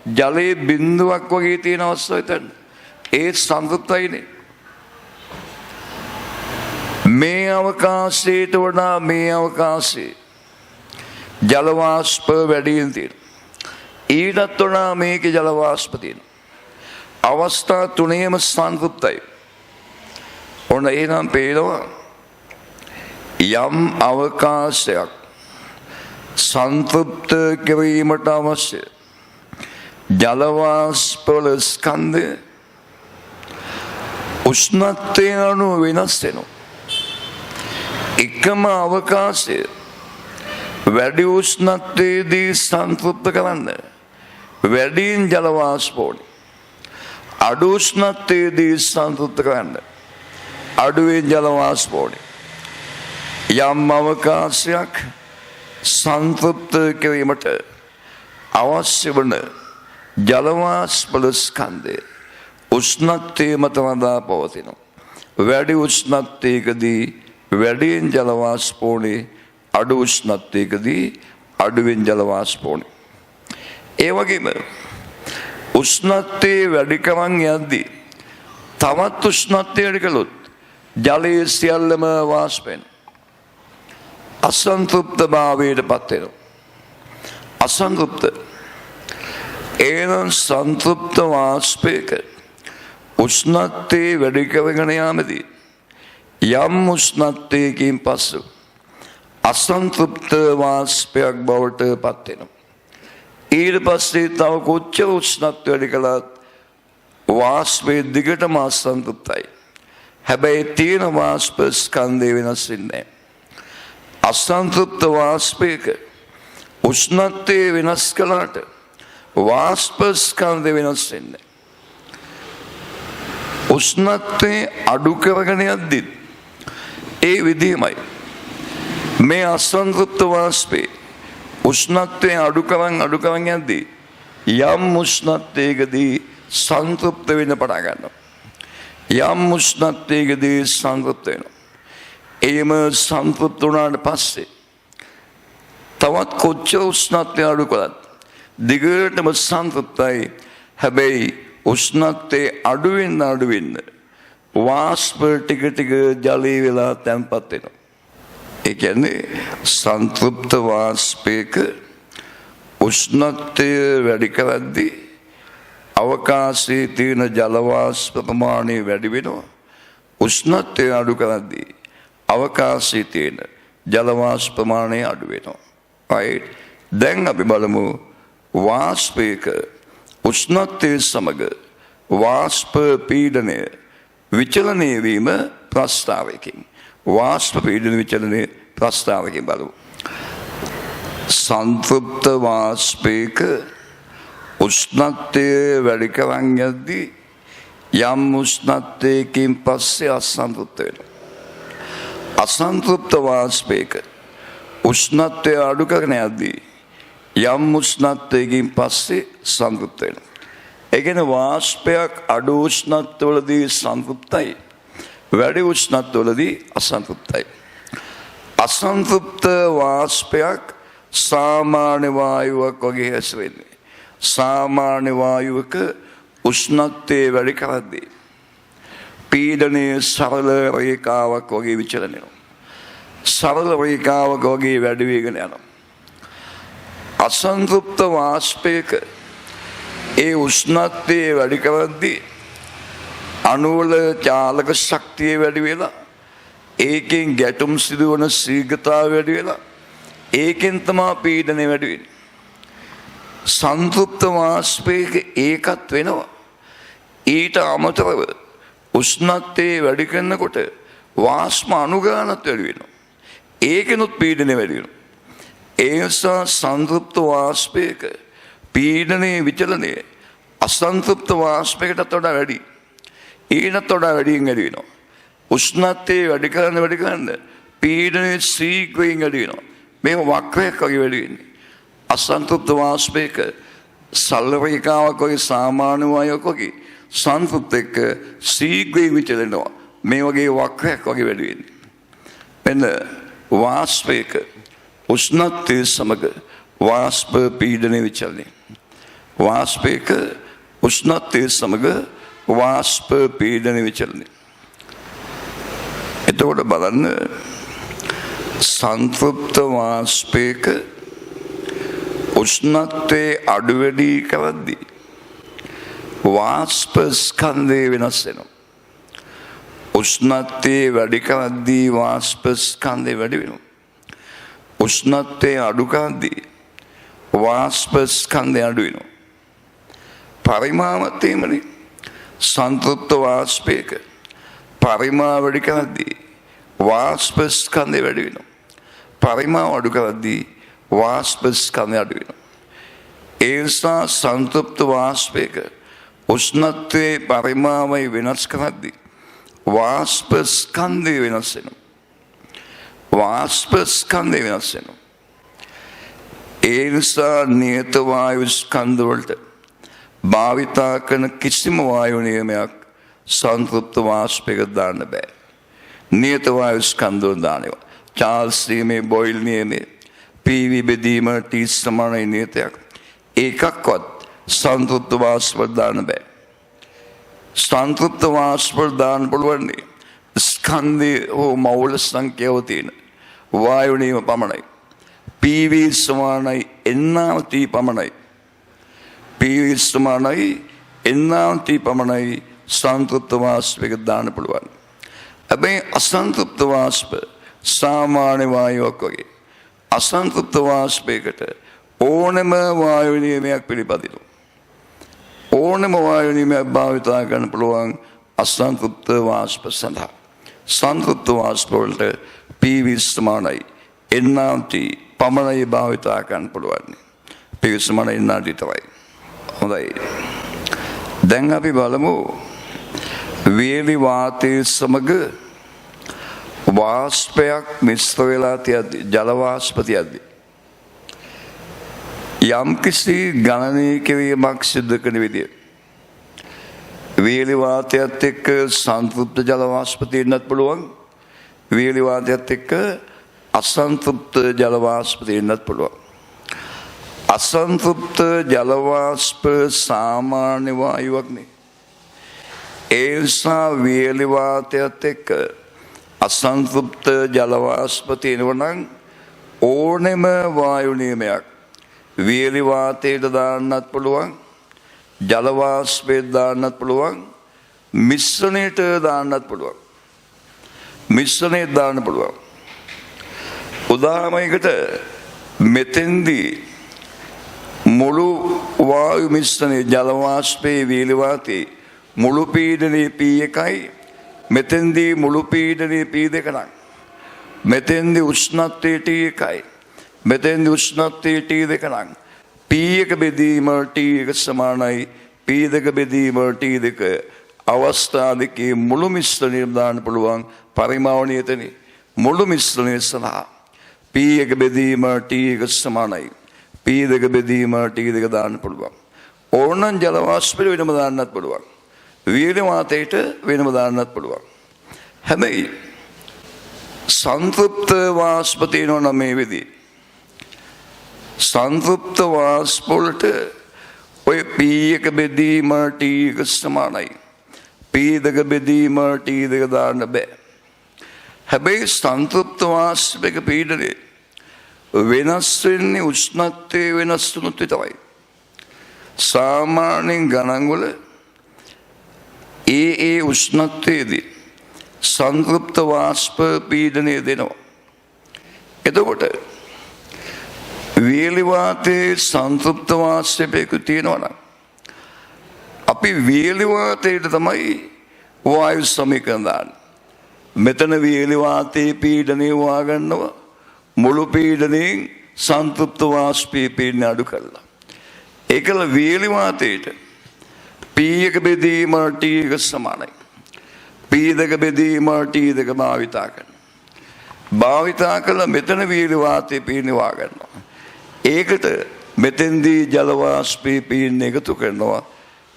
ජලයේ බිඳුවක් වගේ තියෙන අවස්ථාවක් හිතන්න. ඒ සංතෘප්තයිනේ. මේ අවකාශයට වඩා මේ අවකාශයේ ජල වාෂ්ප වැඩියෙන් තියෙනවා. ඊටත් වඩා මේකේ ජල වාෂ්ප තියෙනවා. අවස්ථා තුනේම සංතෘප්තයි. ඔන්න එහෙනම් පේනවා යම් අවකාශයක් සංතෘප්ත කිරීමට අවශ්‍ය ජල වාෂ්ප වල ස්කන්ධය උෂ්ණත්වය අනුව වෙනස් වෙනවා. එකම අවකාශය වැඩි උෂ්ණත්වයේදී සංතෘප්ත කරන්න වැඩියෙන් ජල වාෂ්ප ඕනේ. අඩු උෂ්ණත්වයේදී සංතෘප්ත කරන්න අඩුවෙන් ජල වාෂ්ප ඕනේ. යම් අවකාශයක් සංතෘප්ත කිරීමට අවශ්‍ය වන ජල වාෂ්ප ස්කන්ධය උෂ්ණත්වයේ මත වඩා පවතිනවා. වැඩි උෂ්ණත්වයකදී වැඩියෙන් ජල වාෂ්ප ඕනේ. අඩු උෂ්ණත්වයකදී අඩුවෙන් ජල වාෂ්ප ඕනේ. ඒ වගේම උෂ්ණත්වයේ වැඩි කරන් යද්දී තවත් උෂ්ණත්වය වැඩි කළොත් ජලයේ සියල්ලම වාෂ්ප වෙනවා. අසන්තෘප්ත භාවයට පත් වෙනවා. අසන්තෘප්ත එනම් සංතෘප්ත වාෂ්පයක උෂ්ණත්වයේ වැඩි කරගෙන යාමේදී යම් උෂ්ණත්වයකින් පසු අසන්තෘප්ත වාෂ්පයක් බවට පත් වෙනවා. ඊට පස්සේ තව කොච්චර උෂ්ණත්වය වැඩි කළත් වාෂ්පයේ දිගටම අසන්තෘප්තයි. හැබැයි තියෙන වාෂ්ප ස්කන්ධය වෙනස් වෙන්නේ නැහැ. අසන්තෘප්ත වාෂ්පයක උෂ්ණත්වය වෙනස් කළාට වාෂ්ප ස්කන්ධය වෙනස් වෙන්නේ. උෂ්ණත්වය අඩු කරගෙන යද්දි ඒ විදිහමයි මේ අසංතෘප්ත වාෂ්පේ උෂ්ණත්වය අඩු කරන් යද්දී යම් උෂ්ණත්වයකදී සංතෘප්ත වෙන්න පටන් ගන්නවා. යම් උෂ්ණත්වයකදී සංතෘප්ත වෙනවා. එහෙම සංතෘප්ත වුණාට පස්සේ තවත් කොච්චර උෂ්ණත්වය අඩු කරත් දිගටම සංතෘප්තයි. හැබැයි උෂ්ණත්වය අඩු වෙන්න වාෂ්ප ටික ටික ජලී වෙලා තැන්පත් වෙනවා. ඒ කියන්නේ සංතෘප්ත වාෂ්පයක උෂ්ණත්වය වැඩි කරද්දී අවකාශයේ තියෙන ජල වාෂ්ප ප්‍රමාණය වැඩි වෙනවා. උෂ්ණත්වය අඩු කරද්දී අවකාශයේ තියෙන ජල වාෂ්ප ප්‍රමාණය අඩු වෙනවා. right. දැන් අපි බලමු වාෂ්පයක උෂ්ණත්වය සමග වාෂ්ප පීඩනය විචලනය වීම ප්‍රස්තාවයකින්. වාෂ්ප පීඩන විචලනය ප්‍රස්තාවයකින් බලමු. සංතෘප්ත වාෂ්පයක උෂ්ණත්වය වැඩි කරන් යද්දී යම් උෂ්ණත්වයකින් පස්සේ අසන්තෘප්ත වෙනවා. අසන්තෘප්ත වාෂ්පයක උෂ්ණත්වය අඩු කරන යද්දී යම් උෂ්ණත්වයකින් පස්සේ සංතෘප්ත වෙනවා. ඒ කියන්නේ වාෂ්පයක් අඩු උෂ්ණත්වවලදී සංතෘප්තයි, වැඩි උෂ්ණත්වවලදී අසන්තෘප්තයි. අසන්තෘප්ත වාෂ්පයක් සාමාන්‍ය වායුවක් වගේ හැසිරෙන්නේ. සාමාන්‍ය වායුවක උෂ්ණත්වය වැඩි කරද්දී පීඩනයේ සරල රේඛාවක් වගේ විචලනය වෙනවා. සරල රේඛාවක් වගේ වැඩි වෙගෙන යනවා. අසන්තෘප්ත වාෂ්පයක ඒ උෂ්ණත්වය වැඩි කරද්දී අණුවල චාලක ශක්තිය වැඩි වෙලා ඒකෙන් ගැටුම් සිදුවන ශීඝ්‍රතාවය වැඩි වෙලා ඒකෙන් තමයි පීඩනය වැඩි වෙන්නේ. සංතෘප්ත වාෂ්පයක ඒකත් වෙනවා. ඊට අමතරව උෂ්ණත්වය වැඩි කරනකොට වාෂ්ප අණුගානත් වැඩි වෙනවා. ඒකෙනුත් පීඩනය වැඩි වෙනවා. ඒ නිසා සංතෘප්ත වාෂ්පයක පීඩනයේ විචලනය අසන්තෘප්ත වාෂ්පයකටත් වඩා වැඩි. ඊටත් වඩා වැඩියෙන් වැඩි වෙනවා. උෂ්ණත්වය වැඩි කරන්න පීඩනයේ ශීඝ්‍රයෙන් වැඩි වෙනවා. මේක වක්‍රයක් වගේ වැඩි වෙන්නේ. අසන්තෘප්ත වාෂ්පයක සරල රේඛාවක් වගේ සාමාන්‍ය වායුවක් වගේ සංතෘප්ත එක්ක ශීඝ්‍රයෙන් විචලනවා. මේ වගේ වක්‍රයක් වගේ වැඩි වෙන්නේ. මෙන්න වාෂ්පයක උෂ්ණත්වය සමග වාෂ්ප පීඩනයේ විචලනය. වාෂ්පයක උෂ්ණත්වය සමග වාෂ්ප පීඩනයේ විචලනය. එතකොට බලන්න සංතෘප්ත වාෂ්පයක උෂ්ණත්වයේ අඩු වැඩි කරද්දී වාෂ්ප ස්කන්ධය වෙනස් වෙනවා. උෂ්ණත්වයේ වැඩි කරද්දී වාෂ්ප ස්කන්ධය වැඩි වෙනවා. උෂ්ණත්වයේ අඩු කරද්දී වාෂ්ප ස්කන්ධය අඩු වෙනවා. පරිමාවත් එහෙමනේ. සංතෘප්ත වාෂ්පයක පරිමාව වැඩි කරද්දී වාෂ්ප ස්කන්ධය වැඩි වෙනවා. පරිමාව අඩු කරද්දී වාෂ්ප ස්කන්ධය අඩු වෙනවා. ඒ නිසා සංතෘප්ත වාෂ්පයක උෂ්ණත්වයේ පරිමාවයි වෙනස් කරද්දී වාෂ්ප ස්කන්ධය වෙනස් වෙනවා. වාෂ්ප ස්කන්ධය වෙනස් වෙනවා. ඒ නිසා නියත වායු ස්කන්ධ වලට භාවිතා කරන කිසිම වායු නියමයක් සංතෘප්ත වාෂ්පයක දාන්න බෑ. නියත වායු ස්කන්ධ වල දානවා. චාල්ස් නියමයේ, බොයිල් නියමයේ, PV බෙදීම T සමානයි නියතයක්. ඒකක්වත් සංතෘප්ත වාෂ්ප දාන්න බෑ. සංතෘප්ත වාෂ්ප දාන්න පුළුවන් ස්කන්ධය හෝ මෞල සංඛ්‍යාව තියෙන වායු නියම පමණයි. PV සමානයි NRT පමණයි. PV සමානයි NRT පමණයි සංතෘප්ත වාෂ්පයක දාන්න පුළුවන්. හැබැයි අසංතෘප්ත වාෂ්ප සාමාන්‍ය වායුවක් වගේ අසංතෘප්ත වාෂ්පයකට ඕනෑම වායු නියමයක් පිළිපදිනවා. ඕනෑම වායු නියමයක් භාවිතා කරන්න පුළුවන් අසංතෘප්ත වාෂ්ප සඳහා. සංතෘප්ත වාෂ්ප වලට PV සමානයි NRT පමණයි භාවිතා කරන්න පුළුවන්. පිවිසමන ඉන්නාට විතරයි. හොඳයි. දැන් අපි බලමු වේලි වාතයේ සමග වාෂ්පයක් මිශ්‍ර වෙලා තියද්දී ජල වාෂ්ප තියද්දී යම්කිසි ගණනය කිරීමක් සිදු කරන විදිය වේලි වාතයත් එක්ක සංතෘප්ත ජල වාෂ්ප තියෙන්නත් පුළුවන්. වේලි වාතයත් එක්ක අසන්තෘප්ත ජල වාෂ්ප තියෙන්නත් පුළුවන්. අසන්තෘප්ත ජල වාෂ්ප සාමාන්‍ය වායුවක් නේ. ඒ නිසා වේලි වාතයත් එක්ක අසන්තෘප්ත ජල වාෂ්ප තියෙනවා නම් ඕනෙම වායු නියමයක් වේලි වාතයට දාන්නත් පුළුවන්, ජල වාෂ්පයට දාන්නත් පුළුවන්, මිශ්‍රණයට දාන්නත් පුළුවන්. මිශ්‍රණයට දාන්න පුළුවන්. උදාහරණයකට මෙතෙන්දී මුළු වායු මිශ්‍රණයේ ජල වාෂ්පයේ වේලි වාතයේ මුළු පීඩනයේ P1යි මෙතෙන්දී මුළු පීඩනයේ P2 නම් මෙතෙන්දී උෂ්ණත්වයේ T1යි මෙතෙන්දී උෂ්ණත්වයේ T2 නම් P1 බෙදීම T1 සමානයි P2 බෙදීම T2 අවස්ථා දෙකේ මුළු මිශ්‍රණය දාන්න පුළුවන් පරිමාණය එතනයි. මුළු මිශ්‍රණය සඳහා P1 බෙදීම T1 සමානයි P2 බෙදීම T2 දාන්න පුළුවන්. ඕනනම් ජල වාෂ්පෙට වෙනම දාන්නත් පුළුවන්. වේලි වාතයට වෙනම දාන්නත් පුළුවන්. හැබැයි සංතෘප්ත වාෂ්ප තියෙනවා නම් මේ විදිහේ සංතෘප්ත වාෂ්ප වලට ඔය P1 බෙදීම T1 සමානයි P2 බෙදීම T2 දාන්න බෑ. හැබැයි සංතෘප්ත වාෂ්පයක පීඩනය වෙනස් වෙන්නේ උෂ්ණත්වයේ වෙනස් වුණොත් විතරයි. සාමාන්‍යයෙන් ගණන් වල ඒ උෂ්ණත්වයේදී සංතෘප්ත වාෂ්ප පීඩනය දෙනවා. එතකොට වේලි වාතයේ සංතෘප්ත වාෂ්පයක තියෙනවා නම් අපි වේලි වාතයට තමයි වායු සමීකරණ දාන්නේ. මෙතන වේලි වාතයේ පීඩනය හොයාගන්නවා මුළු පීඩනයෙන් සංතෘප්ත වාෂ්පයේ පීඩනය අඩු කරලා. ඒකල වේලි වාතයට P1 බෙදීම T1 සමානයි. P2 බෙදීම T2 භාවිතා කරනවා. භාවිතා කළ මෙතන වේලි වාතයේ පීඩනය හොයාගන්නවා. ඒකට මෙතෙන්දී ජල වාෂ්පයේ පීඩනය එකතු කරනවා.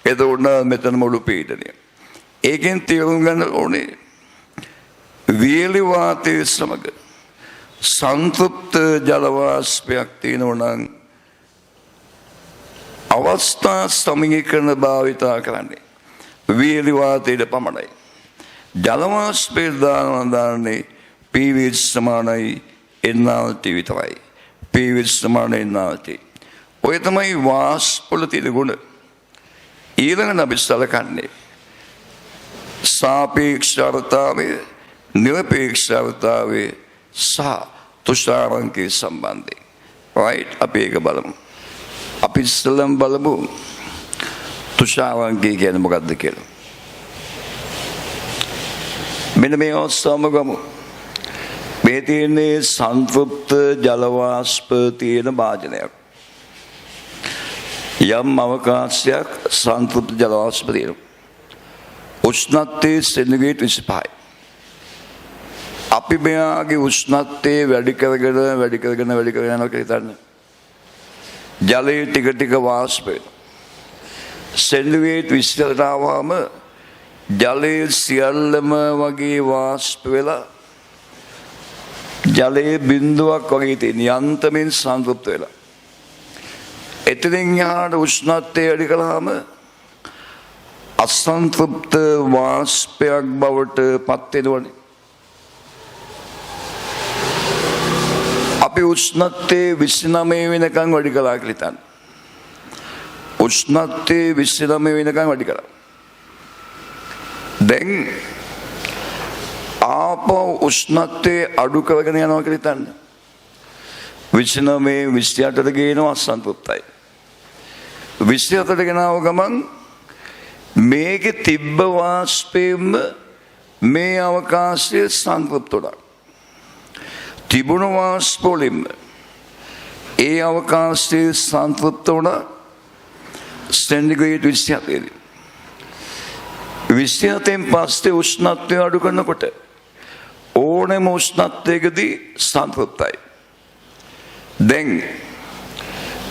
එතකොට මෙතන මුළු පීඩනය. ඒකෙන් තේරුම් ගන්න ඕනේ වේලි වාතයේ සමග සංතෘප්ත ජල වාෂ්පයක් තියෙනවා නම් අවස්ථා සමීකරණ භාවිතා කරන්නේ වේලි වාතයට පමණයි. ජල වාෂ්පය දාන්නේ PV සමානයි NRT විතරයි. PV සමානයි NRT. ඔය තමයි වාෂ්ප වල තියෙන ගුණ. ඊළඟට අපි සලකන්නේ සාපේක්ෂතාවය, නිරපේක්ෂතාවය සහ තුෂාරංකයේ සම්බන්ධය. right අපි ඒක බලමු. අපි ඉස්සෙල්ලම බලමු තුෂාරංකය කියන්නේ මොකක්ද කියලා. මෙන්න මේ ඔස්සම ගමු. මේ තියෙන්නේ සංතෘප්ත ජල වාෂ්ප තියෙන භාජනයක්. යම් අවකාශයක් සංතෘප්ත ජල වාෂ්ප තියෙනවා. උෂ්ණත්වයේ සෙන්ටිග්‍රේඩ් 25යි. අපි මෙයාගේ උෂ්ණත්වය වැඩි කරගෙන යනවා කියලා හිතන්න. ජලයේ ටික ටික වාෂ්ප වෙනවා. සෙන්ටිග්‍රේඩ් 20ට ආවම ජලයේ සියල්ලම වගේ වාෂ්ප වෙලා ජලයේ බිඳුවක් වගේ තියෙන යන්තමින් සංතෘප්ත වෙලා. එතනින් යහට උෂ්ණත්වය වැඩි කළාම අසන්තෘප්ත වාෂ්පයක් බවට පත් වෙනවනේ. අපි උෂ්ණත්වයේ 29 වෙනකන් වැඩි කළා කියලා හිතන්න. උෂ්ණත්වයේ 29 වෙනකන් වැඩි කළා. දැන් ආපහු උෂ්ණත්වයේ අඩු කරගෙන යනවා කියලා හිතන්න. 29 28ට ගේනවා අසන්තෘප්තයි. 27ට ගෙනාව ගමන් මේකේ තිබ්බ වාෂ්පයෙන්ම මේ අවකාශයේ සංතෘප්ත වුණා. තිබුණු වාෂ්ප වලින්ම ඒ අවකාශයේ සංතෘප්ත වුණ සෙන්ටිග්‍රේඩ් 27. 27න් පස්සේ උෂ්ණත්වය අඩු කරනකොට ඕනෑම උෂ්ණත්වයකදී සංතෘප්තයි. දැන්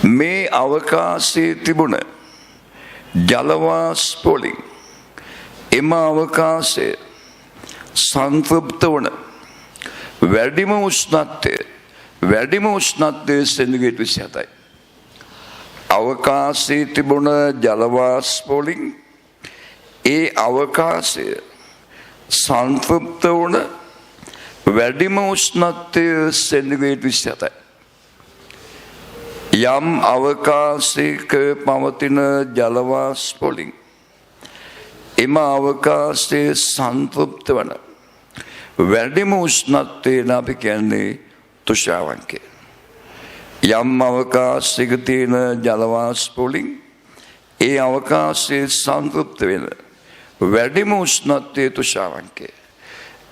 මේ අවකාශයේ තිබුණ ජල වාෂ්ප වලින් එම අවකාශය සංතෘප්ත වුණ වැඩිම උෂ්ණත්වය සෙන්ටිග්‍රේඩ් 27යි. අවකාශයේ තිබුණ ජල වාෂ්ප වලින් ඒ අවකාශය සංතෘප්ත වුණ වැඩිම උෂ්ණත්වය සෙන්ටිග්‍රේඩ් 27යි. යම් අවකාශයක පවතින ජල වාෂ්ප වලින් එම අවකාශයේ සංතෘප්ත වන වැඩිම උෂ්ණත්වයට අපි කියන්නේ තුෂාරංකය. යම් අවකාශයක තියෙන ජල වාෂ්ප වලින් ඒ අවකාශයේ සංතෘප්ත වෙන වැඩිම උෂ්ණත්වයේ තුෂාරංකය.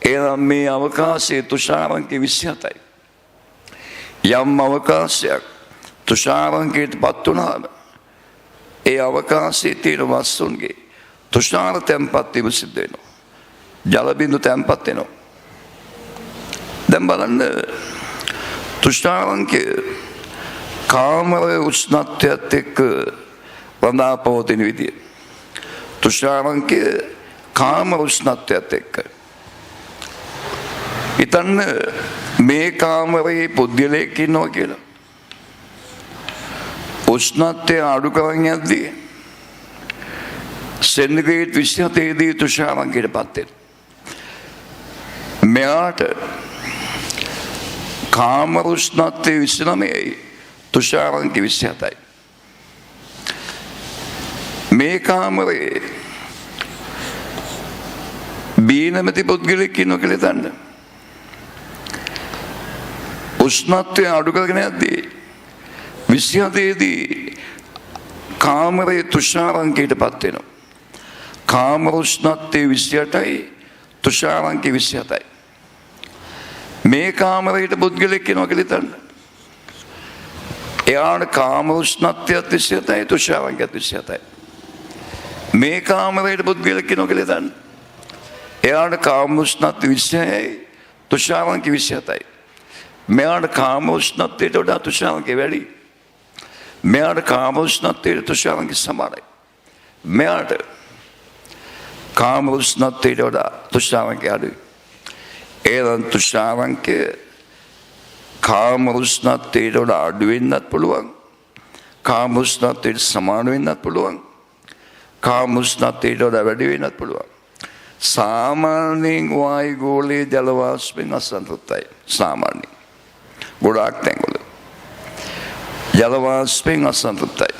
එනම් මේ අවකාශයේ තුෂාරංකය 27යි. යම් අවකාශයක් තුෂාරංකයට පත් වුණාම ඒ අවකාශයේ තියෙන වස්තුන්ගේ තුෂාර තැන්පත් වීම සිද්ධ වෙනවා. ජල බිඳු තැන්පත් වෙනවා. දැන් බලන්න තුෂාරංකය කාමර උෂ්ණත්වයත් එක්ක රඳා පවතින විදිය. තුෂාරංකය කාමර උෂ්ණත්වයත් එක්ක. හිතන්න මේ කාමරේ පුද්ගලයෙක් ඉන්නවා කියලා. උෂ්ණත්වය අඩු කරන් යද්දී සෙන්ටිග්‍රේඩ් 27 දී තුෂාරංකයට පත් වෙනවා. මෙයාට කාමර උෂ්ණත්වය 29යි තුෂාරංකය 27යි. මේ කාමරේ බීනමැති පුද්ගලෙක් ඉන්නවා කියලා හිතන්න. උෂ්ණත්වය අඩු කරගෙන යද්දී 27 දී කාමරයේ තුෂාරංකයට පත් වෙනවා. කාමර උෂ්ණත්වය 28යි තුෂාරංකය 27යි. මේ කාමරයට පුද්ගලෙක් එනවා කියලා හිතන්න. එයාට කාමර උෂ්ණත්වයත් 27යි තුෂාරංකයත් 27යි. මේ කාමරයට පුද්ගලෙක් එනවා කියලා හිතන්න. එයාට කාමර උෂ්ණත්වය 26යි තුෂාරංකය 27යි. මෙයාට කාමර උෂ්ණත්වයට වඩා තුෂාරංකය වැඩි. මෙයාට කාමර උෂ්ණත්වයට තුෂාරංකය සමානයි. මෙයාට කාමර උෂ්ණත්වයට වඩා තුෂාරංකය අඩුයි. එනම් තුෂාරංකය කාමර උෂ්ණත්වයට වඩා අඩු වෙන්නත් පුළුවන්. කාමර උෂ්ණත්වයට සමාන වෙන්නත් පුළුවන්. කාමර උෂ්ණත්වයට වඩා වැඩි වෙන්නත් පුළුවන්. සාමාන්‍යයෙන් වායු ගෝලයේ ජල වාෂ්පෙන් අසන්තුලිතයි. සාමාන්‍යයෙන් ගොඩාක් තැන්වල ජල වාෂ්පෙන් අසන්තුලිතයි.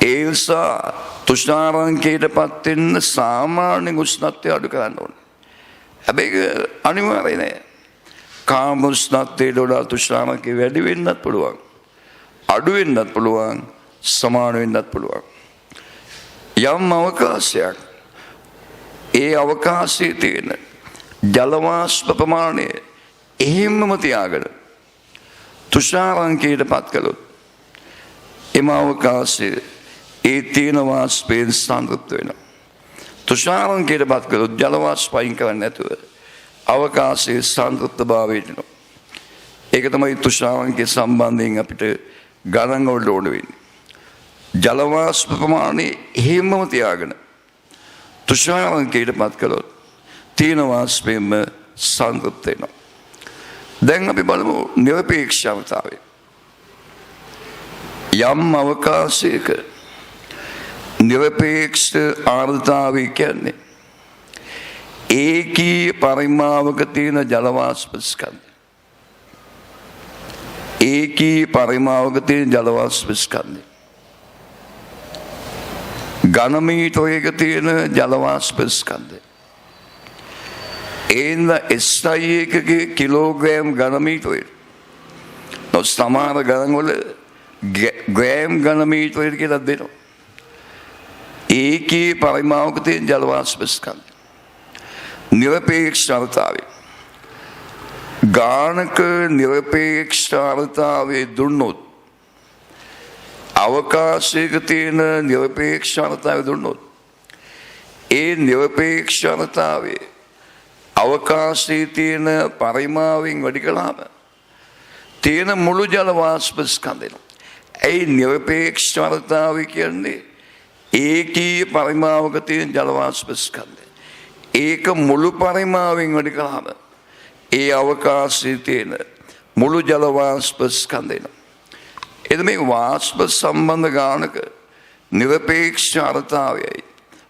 ඒ නිසා තුෂාරංකයට පත් වෙන්න සාමාන්‍ය උෂ්ණත්වය අඩු කරන්න ඕනේ. හැබැයි අනිවාර්ය නෑ. කාම උෂ්ණත්වයට වඩා තුෂාරංකය වැඩි වෙන්නත් පුළුවන්. අඩු වෙන්නත් පුළුවන්. සමාන වෙන්නත් පුළුවන්. යම් අවකාශයක් ඒ අවකාශයේ තියෙන ජල වාෂ්ප ප්‍රමාණය එහෙම්මම තියාගෙන තුෂාරංකයට පත් කළොත් එම අවකාශයේ ඒ තියෙන වාෂ්පයෙන් සංතෘප්ත වෙනවා. තුෂාරංකයට පත් කළොත් ජල වාෂ්ප අයින් කරන්නේ නැතුව අවකාශයේ සංතෘප්තභාවයට එනවා. ඒක තමයි තුෂාරංකය සම්බන්ධයෙන් අපිට ගණන් වලට ඕන වෙන්නේ. ජල වාෂ්ප ප්‍රමාණය එහෙම්මම තියාගෙන තුෂාරංකයට පත් කළොත් තියෙන වාෂ්පයෙන්ම සංතෘප්ත වෙනවා. දැන් අපි බලමු නිරපේක්ෂතාවය. යම් අවකාශයක නිරපේක්ෂ ආර්ද්‍රතාවය කියන්නේ ඒකීය පරිමාවක තියෙන ජල වාෂ්ප ස්කන්ධ. ඒකීය පරිමාවක තියෙන ජල වාෂ්ප ස්කන්ධ. ඝන මීටරයක තියෙන ජල වාෂ්ප ස්කන්ධය. එන්න SI එකකේ කිලෝග්‍රෑම් ඝන මීටරයට සමහර ගණන් වල ග්‍රෑම් ඝන මීටරයට කියලා දෙනවා. ඒකී පරිමාවක තියෙන ජල වාෂ්ප ස්කන්ධය. නිරපේක්ෂතාවය. ගානක නිරපේක්ෂතාවය දුන්නොත් අවකාශයක තියෙන නිරපේක්ෂතාවය දුන්නොත් ඒ නිරපේක්ෂතාවයේ අවකාශයේ තියෙන පරිමාවෙන් වැඩි කළාම තියෙන මුළු ජල වාෂ්ප ස්කන්ධය. ඒ නිරපේක්ෂතාවය කියන්නේ ඒකීය පරිමාවක තියෙන ජල වාෂ්ප ස්කන්ධය. ඒක මුළු පරිමාවෙන් වැඩි කළාම ඒ අවකාශයේ තියෙන මුළු ජල වාෂ්ප ස්කන්ධය. එද මේ වාෂ්ප සම්බන්ධ ගානක නිරපේක්ෂතාවයයි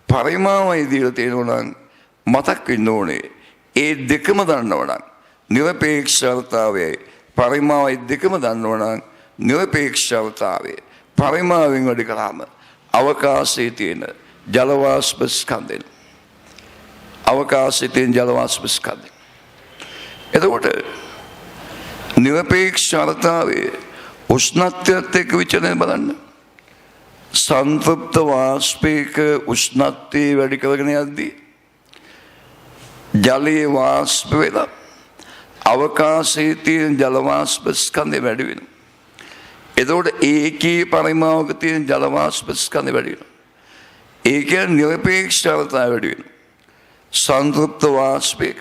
පරිමාවයි දීලා තියෙනවා නම් මතක් වෙන්න ඕනේ ඒ දෙකම දන්නවනම් නිරපේක්ෂතාවයයි පරිමාවයි දෙකම දන්නවනම් නිරපේක්ෂතාවය පරිමාවෙන් වැඩි කළාම අවකාශයේ තියෙන ජල වාෂ්ප ස්කන්ධය. අවකාශයේ තියෙන ජල වාෂ්ප ස්කන්ධය. එතකොට නිරපේක්ෂතාවයේ උෂ්ණත්වයත් එක්ක විචලනය බලන්න. සංතෘප්ත වාෂ්පයක උෂ්ණත්වය වැඩි කරගෙන යද්දී ජලයේ වාෂ්ප වෙලා අවකාශයේ තියෙන ජල වාෂ්ප ස්කන්ධය වැඩි වෙනවා. එතකොට ඒකී පරිමාවක තියෙන ජල වාෂ්ප ස්කන්ධය වැඩි වෙනවා. ඒ කියන්නේ නිරපේක්ෂතාවය වැඩි වෙනවා. සංතෘප්ත වාෂ්පයක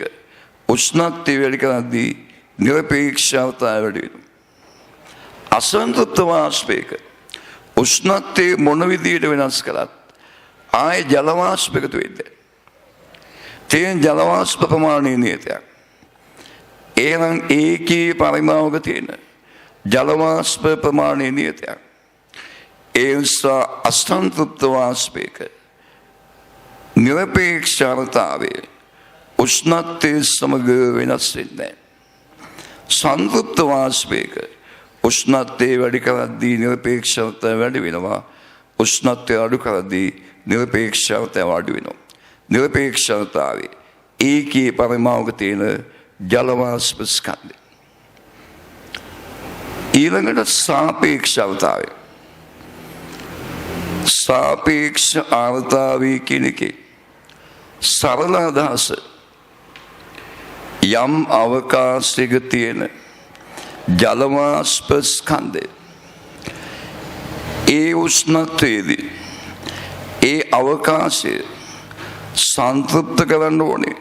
උෂ්ණත්වය වැඩි කරද්දී නිරපේක්ෂතාවය වැඩි වෙනවා. අසන්තෘප්ත වාෂ්පයක උෂ්ණත්වයේ මොන විදියට වෙනස් කළත් ආයේ ජල වාෂ්ප එකතු වෙන්නේ. තියෙන ජල වාෂ්ප ප්‍රමාණය නියතයක්. එහෙනම් ඒකී පරිමාවක තියෙන ජල වාෂ්ප ප්‍රමාණය නියතයක්. ඒ නිසා අසන්තෘප්ත වාෂ්පයක නිරපේක්ෂතාවයේ උෂ්ණත්වයේ සමග වෙනස් වෙන්නේ නැහැ. සංතෘප්ත වාෂ්පයක උෂ්ණත්වයේ වැඩි කරද්දී නිරපේක්ෂතාවය වැඩි වෙනවා. උෂ්ණත්වය අඩු කරද්දී නිරපේක්ෂතාවය අඩු වෙනවා. නිරපේක්ෂතාවයේ ඒකී පරිමාවක තියෙන ජල වාෂ්ප ස්කන්ධය. ඊළඟට සාපේක්ෂතාවය. සාපේක්ෂ ආර්තාවය කියන එකේ සරල අදහස යම් අවකාශයක තියෙන ජල වාෂ්ප ස්කන්ධය ඒ උෂ්ණත්වයේදී ඒ අවකාශය සංතෘප්ත කරන්න ඕනේ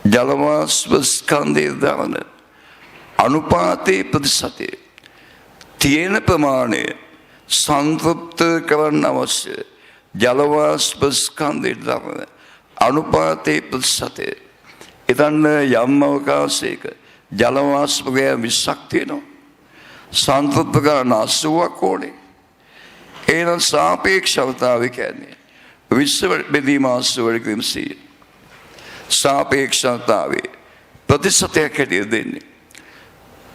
ජල වාෂ්ප ස්කන්ධයේ දාන අනුපාතයේ ප්‍රතිශතය තියෙන ප්‍රමාණය සංතෘප්ත කරන්න අවශ්‍ය ජල වාෂ්ප ස්කන්ධයේ දාන අනුපාතයේ ප්‍රතිශතය. එතන යම් අවකාශයක ජල වාෂ්ප ගෑ 20ක් තියෙනවා. සංතෘප්ත කරන්න 80ක් ඕනේ. එහෙනම් සාපේක්ෂතාවය කියන්නේ 20 බෙදීම 80 වලින් 100. සාපේක්ෂතාවයේ ප්‍රතිශතයක් හැටියට දෙන්නේ.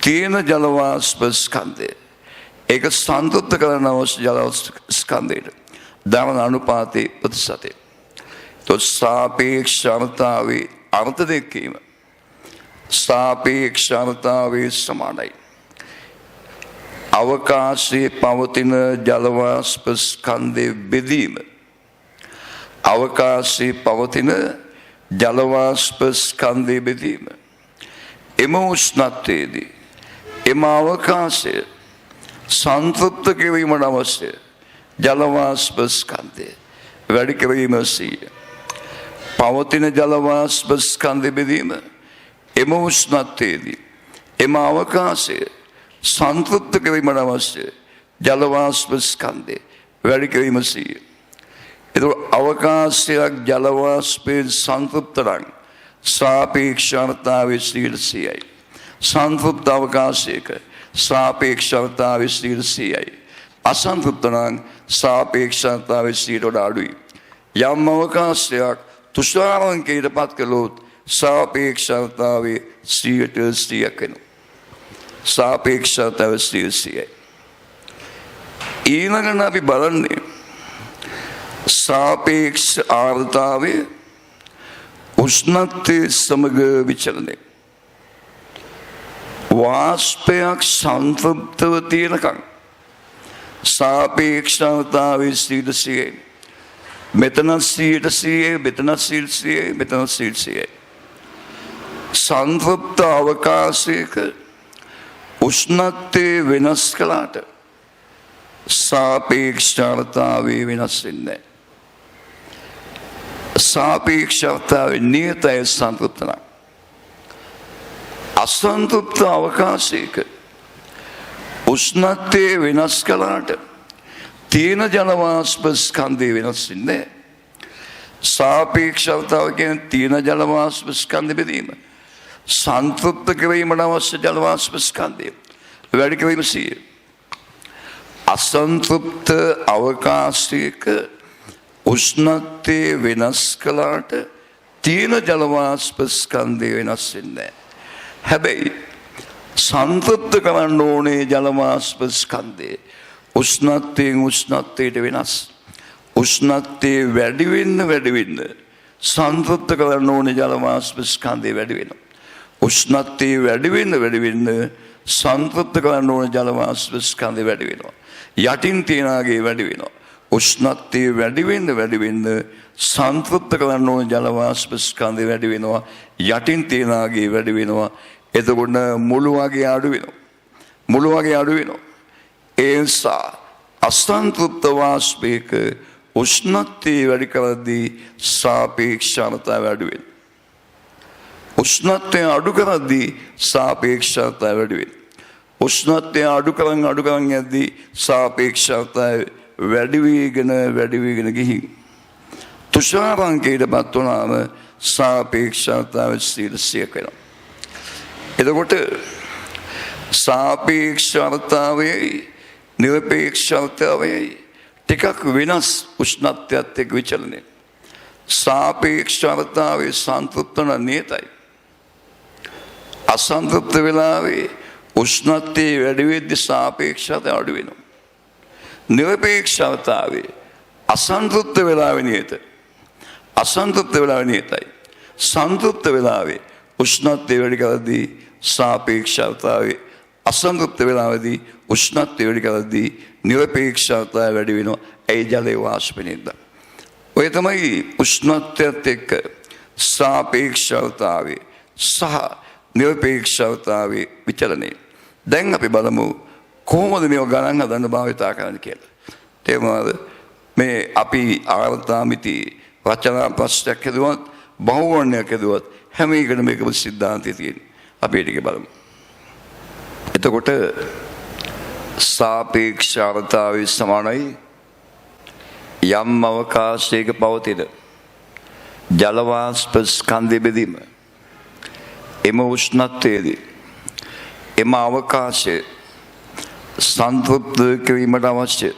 තියෙන ජල වාෂ්ප ස්කන්ධය ඒක සංතෘප්ත කරන අවශ්‍ය ජල ස්කන්ධයට දාන අනුපාතයේ ප්‍රතිශතය. તો සාපේක්ෂතාවයේ අර්ථ දෙකීම සාපේක්ෂතාවයේ සමානයි. අවකාශයේ පවතින ජල වාෂ්ප ස්කන්ධයේ බෙදීම අවකාශයේ පවතින ජල වාෂ්ප ස්කන්ධයේ බෙදීම එම උෂ්ණත්වයේදී එම අවකාශය සංතෘප්ත කිරීමට අවශ්‍ය ජල වාෂ්ප ස්කන්ධය වැඩි කිරීම සිය. පවතින ජල වාෂ්ප ස්කන්ධය බෙදීම එම උෂ්ණත්වයේදී එම අවකාශය සංතෘප්ත කිරීමට අවශ්‍ය ජල වාෂ්ප ස්කන්ධය වැඩි කිරීම සිය. එතකොට අවකාශයක් ජල වාෂ්පයෙන් සංතෘප්ත නම් සාපේක්ෂතාවයේ 100යි. සංතෘප්ත අවකාශයක සාපේක්ෂතාවයේ 100යි. අසංතෘප්ත නම් සාපේක්ෂතාවයේ 100ට අඩුයි. යම් අවකාශයක් තුෂාරංකයට පත් කළොත් සාපේක්ෂතාවයේ 100ක් වෙනවා. සාපේක්ෂතාවයේ 100යි. ඊළඟට අපි බලන්නේ සාපේක්ෂ ආර්ද්‍රතාවයේ උෂ්ණත්වයේ සමග විචලනය. වාෂ්පයක් සංතෘප්තව තියෙනකන් සාපේක්ෂතාවයේ 100යි. මෙතන 100යි, මෙතන 100යි, මෙතන 100යි. සංතෘප්ත අවකාශයක උෂ්ණත්වයේ වෙනස් කළාට සාපේක්ෂතාවයේ වෙනස් වෙන්නේ. සාපේක්ෂතාවයේ නියතය සන්තුෂ්ත නම් අසන්තුෂ්ත අවකාශයක උෂ්ණත්වයේ වෙනස් කළාට තියෙන ජල වාෂ්ප ස්කන්ධය වෙනස් වෙන්නේ. සාපේක්ෂතාව කියන්නේ තියෙන ජල වාෂ්ප ස්කන්ධ බෙදීම. සන්තුෂ්ත කිරීමට අවශ්‍ය ජල වාෂ්ප ස්කන්ධය වැඩි කිරීම සිය. අසන්තුෂ්ත අවකාශයක උෂ්ණත්වයේ වෙනස් කළාට තියෙන ජල වාෂ්ප ස්කන්ධය වෙනස් වෙන්නේ. හැබැයි සන්තුෂ්ත කරන්න ඕනේ ජල වාෂ්ප ස්කන්ධය උෂ්ණත්වයෙන් උෂ්ණත්වයට වෙනස්. උෂ්ණත්වයේ වැඩි වෙන්න සන්තුෂ්ත කරන්න ඕනේ ජල වාෂ්ප ස්කන්ධය වැඩි වෙනවා. උෂ්ණත්වයේ වැඩි වෙන්න සන්තුෂ්ත කරන්න ඕනේ ජල වාෂ්ප ස්කන්ධය වැඩි වෙනවා. යටින් තියනාගේ වැඩි වෙනවා. උෂ්ණත්වයේ වැඩි වෙන්න සන්තුෂ්ත කරන්න ඕනේ ජල වාෂ්ප ස්කන්ධය වැඩි වෙනවා. යටින් තියනාගේ වැඩි වෙනවා. එතකොට මුළු වගේ අඩු වෙනවා. ඒ නිසා අසන්තුෂ්ත වාෂ්පයක උෂ්ණත්වය වැඩි කරද්දී සාපේක්ෂතාවය අඩු වෙනවා. උෂ්ණත්වය අඩු කරද්දී සාපේක්ෂතාවය වැඩි වෙනවා. උෂ්ණත්වය අඩු කරන් යද්දී සාපේක්ෂතාවය වැඩි වීගෙන ගිහින් තුෂාරංකයටපත් වුණාම සාපේක්ෂතාවය 100ක් වෙනවා. එතකොට සාපේක්ෂතාවයයි නිරපේක්ෂතාවයයි ටිකක් වෙනස් උෂ්ණත්වයත් එක්ක විචලනය. සාපේක්ෂතාවයේ සන්තුෂ්ත නියතයි. අසන්තුෂ්ත වෙලාවේ උෂ්ණත්වයේ වැඩි වෙද්දී සාපේක්ෂතාවය අඩු වෙනවා. නිරපේක්ෂතාවයේ අසන්තුෂ්ත වෙලාවේ නියතයි. සන්තුෂ්ත වෙලාවේ උෂ්ණත්වය වැඩි කරද්දී සාපේක්ෂතාවයේ අසන්තුෂ්ත වෙලාවේදී උෂ්ණත්වය වැඩි කරද්දී නිරපේක්ෂතාවය වැඩි වෙනවා. ඒ ජලයේ වාෂ්පණයද. ඔය තමයි උෂ්ණත්වයත් එක්ක සාපේක්ෂතාවයේ සහ නිරපේක්ෂතාවයේ විචලනය. දැන් අපි බලමු කොහොමද මේව ගණන් හදන්න භාවිතා කරන්න කියලා. තේරුණාද? මේ අපි ආර්ථාමිති රචනා ප්‍රශ්නයක් හදුවත් බහුවර්ණයක් හදුවත් හැම එකකම මේකම සිද්ධාන්තය තියෙනවා. අපි ඒක බලමු. එතකොට සාපේක්ෂතාවයේ සමානයි යම් අවකාශයක පවතින ජල වාෂ්ප ස්කන්ධය බෙදීම. එම උෂ්ණත්වයේදී එම අවකාශය සන්තුෂ්ත කිරීමට අවශ්‍ය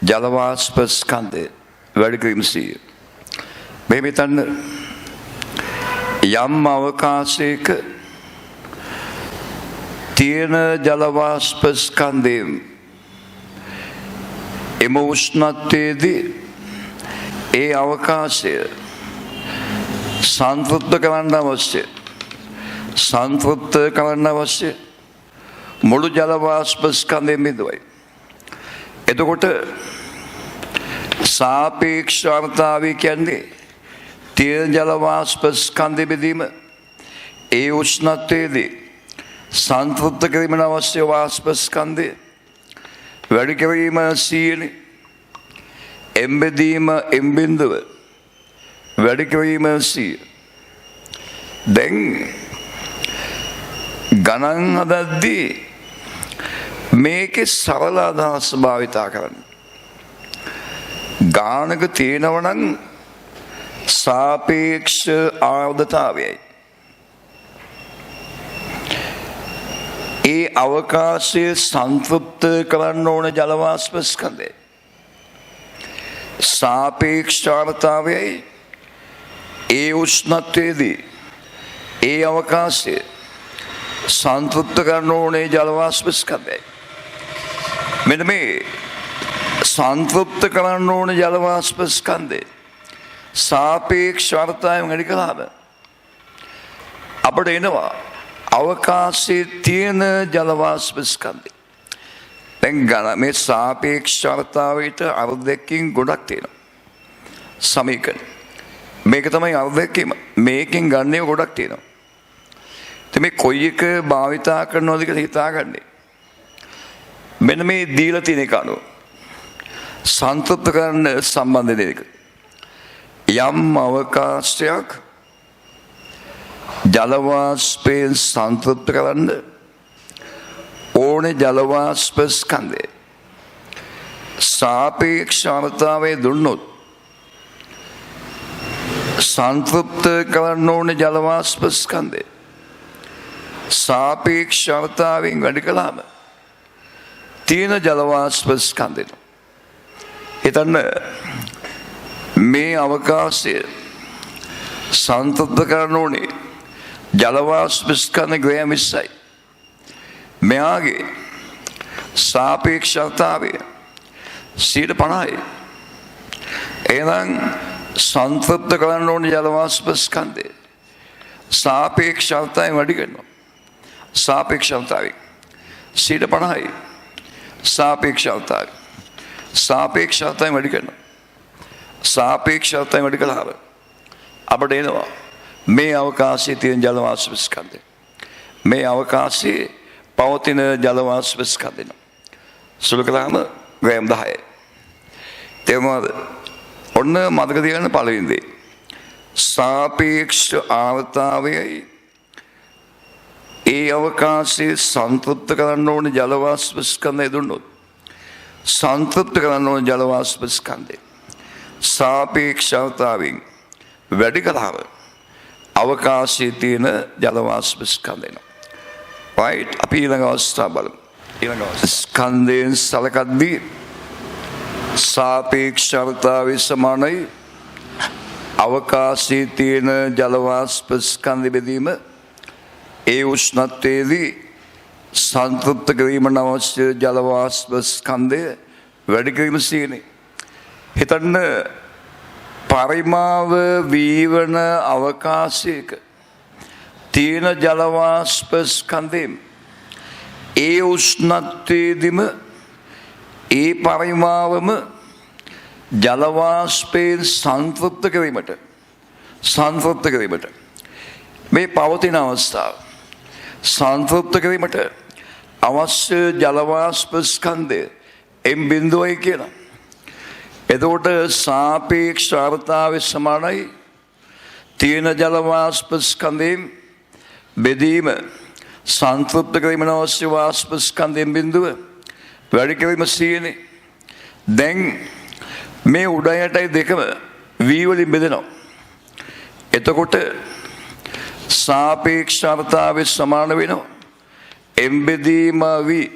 ජල වාෂ්ප ස්කන්ධය වැඩි කිරීම සිය. මේ මෙතන යම් අවකාශයක තියෙන ජල වාෂ්ප ස්කන්ධයෙන් එම උෂ්ණත්වයේදී ඒ අවකාශය සන්තුෂ්ත කරන්න අවශ්‍ය මුළු ජල වාෂ්ප ස්කන්ධයෙන් බෙදුවයි. එතකොට සාපේක්ෂතාවය කියන්නේ තියෙන ජල වාෂ්ප ස්කන්ධය බෙදීම ඒ උෂ්ණත්වයේදී සන්තුෂ්ත කිරීමට අවශ්‍ය වාෂ්ප ස්කන්ධය වැඩි කිරීම සියනේ. එම්බෙදීම එම්බින්දුව වැඩි කිරීම සිය. දැන් ගණන් හදද්දී මේකේ සරල අදහස් භාවිතා කරන්න. ගානක තියෙනවනම් සාපේක්ෂ ආර්ද්‍රතාවයයි. ඒ අවකාශයේ සන්තුෂ්ත කරන්න ඕන ජල වාෂ්ප ස්කන්ධය. සාපේක්ෂතාවයයි ඒ උෂ්ණත්වයේදී ඒ අවකාශයේ සන්තුෂ්ත කරන්න ඕනේ ජල වාෂ්ප ස්කන්ධයයි. මෙන්න මේ සන්තුෂ්ත කරන්න ඕන ජල වාෂ්ප ස්කන්ධය සාපේක්ෂතාවයෙන් වැඩි කළාම අපිට එනවා අවකාශයේ තියෙන ජල වාෂ්ප ස්කන්ධය. දැන් මේ සාපේක්ෂතාවයට අර්ධයකින් ගොඩක් තියෙනවා. සමීකරණ මේක තමයි අර්ධයකින් මේකෙන් ගන්නේ ගොඩක් තියෙනවා. ඉතින් මේ කොයි එක භාවිතා කරනවද කියලා හිතාගන්නේ. මෙන්න මේ දීලා තියෙන එක අනුව සංතෘප්ත කරන්න සම්බන්ධ දෙක. යම් අවකාශයක් ජල වාෂ්පයෙන් සංතෘප්ත කරන්න ඕනේ ජල වාෂ්ප ස්කන්ධය සාපේක්ෂතාවයේ දුන්නොත් සංතෘප්ත කරන්න ඕනේ ජල වාෂ්ප ස්කන්ධය සාපේක්ෂතාවයෙන් වැඩි කළාම තියෙන ජල වාෂ්ප ස්කන්ධය හිතන්න මේ අවකාශය සංතෘප්ත කරන්න ඕනේ ජල වාෂ්ප ස්කන්ධ ග්‍රෑම් 20යි. මෙයාගේ සාපේක්ෂතාවය 50%යි. එහෙනම් සංතෘප්ත කරන්න ඕනේ ජල වාෂ්ප ස්කන්ධය සාපේක්ෂතාවයෙන් වැඩි කරනවා. සාපේක්ෂතාවය 50%යි. සාපේක්ෂතාවයෙන් වැඩි කරනවා. සාපේක්ෂතාවයෙන් වැඩි කළාම අපිට එනවා මේ අවකාශයේ තියෙන ජල වාෂ්ප ස්කන්ධය. මේ අවකාශයේ පවතින ජල වාෂ්ප ස්කන්ධය සුළු කළාම ග්‍රෑම් 10යි. තේරුණාද? ඔන්න මතක තියාගන්න පළවෙනි දේ. සාපේක්ෂ ආර්ද්‍රතාවයයි ඒ අවකාශයේ සංතෘප්ත කරන්න ඕනේ ජල වාෂ්ප ස්කන්ධය දුන්නොත් සංතෘප්ත කරන්න ඕනේ ජල වාෂ්ප ස්කන්ධය සාපේක්ෂතාවයෙන් වැඩි කළාම අවකාශයේ තියෙන ජල වාෂ්ප ස්කන්ධය න. right අපි ඊළඟ අවස්ථාව බලමු. ඊළඟ ස්කන්ධයෙන් සලකද්දී සාපේක්ෂතාවයේ සමානයි අවකාශයේ තියෙන ජල වාෂ්ප ස්කන්ධ බෙදීම ඒ උෂ්ණත්වයේදී සංතෘප්ත කිරීමට අවශ්‍ය ජල වාෂ්ප ස්කන්ධය වැඩි කිරීම සීනේ. හිතන්න පරිමාව වීවන අවකාශයක තියෙන ජල වාෂ්ප ස්කන්ධයෙන් ඒ උෂ්ණත්වයේදීම ඒ පරිමාවම ජල වාෂ්පයෙන් සංතෘප්ත කිරීමට මේ පවතින අවස්ථාව සංතෘප්ත කිරීමට අවශ්‍ය ජල වාෂ්ප ස්කන්ධය M.යි කියලා. එතකොට සාපේක්ෂ ආර්ද්‍රතාවයේ සමානයි තියෙන ජල වාෂ්ප ස්කන්ධයෙන් බෙදීම සංතෘප්ත කිරීමට අවශ්‍ය වාෂ්ප ස්කන්ධයෙන් බිඳුව වැඩි කිරීම සීනේ. දැන් මේ උඩ යටයි දෙකම V වලින් බෙදෙනවා. එතකොට සාපේක්ෂ ආර්ද්‍රතාවයේ සමාන වෙනවා M බෙදීම V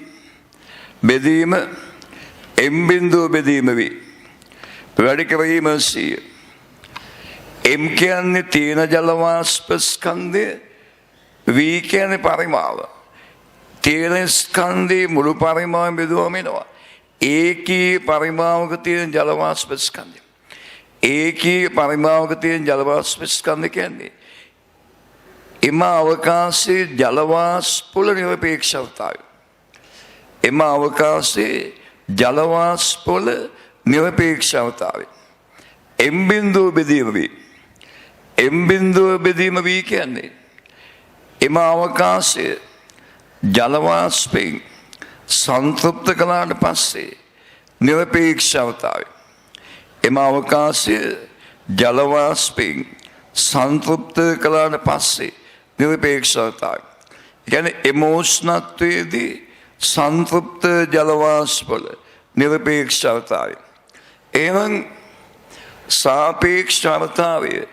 බෙදීම M බිඳුව බෙදීම V වැඩි කිරීම C. M කියන්නේ තියෙන ජල වාෂ්ප ස්කන්ධය V කියන්නේ පරිමාව. තියෙන ස්කන්ධේ මුළු පරිමාවෙන් බෙදුවම එනවා ඒකී පරිමාවක තියෙන ජල වාෂ්ප ස්කන්ධය. ඒකී පරිමාවක තියෙන ජල වාෂ්ප ස්කන්ධ කියන්නේ එම අවකාශයේ ජල වාෂ්ප වල නිරපේක්ෂතාවය. එම අවකාශයේ ජල වාෂ්ප වල නිරපේක්ෂතාවය. M බිඳුව බෙදීම V. M බිඳුව බෙදීම V කියන්නේ එම අවකාශයේ ජල වාෂ්පයෙන් සංතෘප්ත කළාට පස්සේ නිරපේක්ෂතාවය. එම අවකාශයේ ජල වාෂ්පයෙන් සංතෘප්ත කළාට පස්සේ නිරපේක්ෂතාවය. කියන්නේ එම උෂ්ණත්වයේදී සංතෘප්ත ජල වාෂ්ප වල නිරපේක්ෂතාවය. එහෙනම් සාපේක්ෂතාවය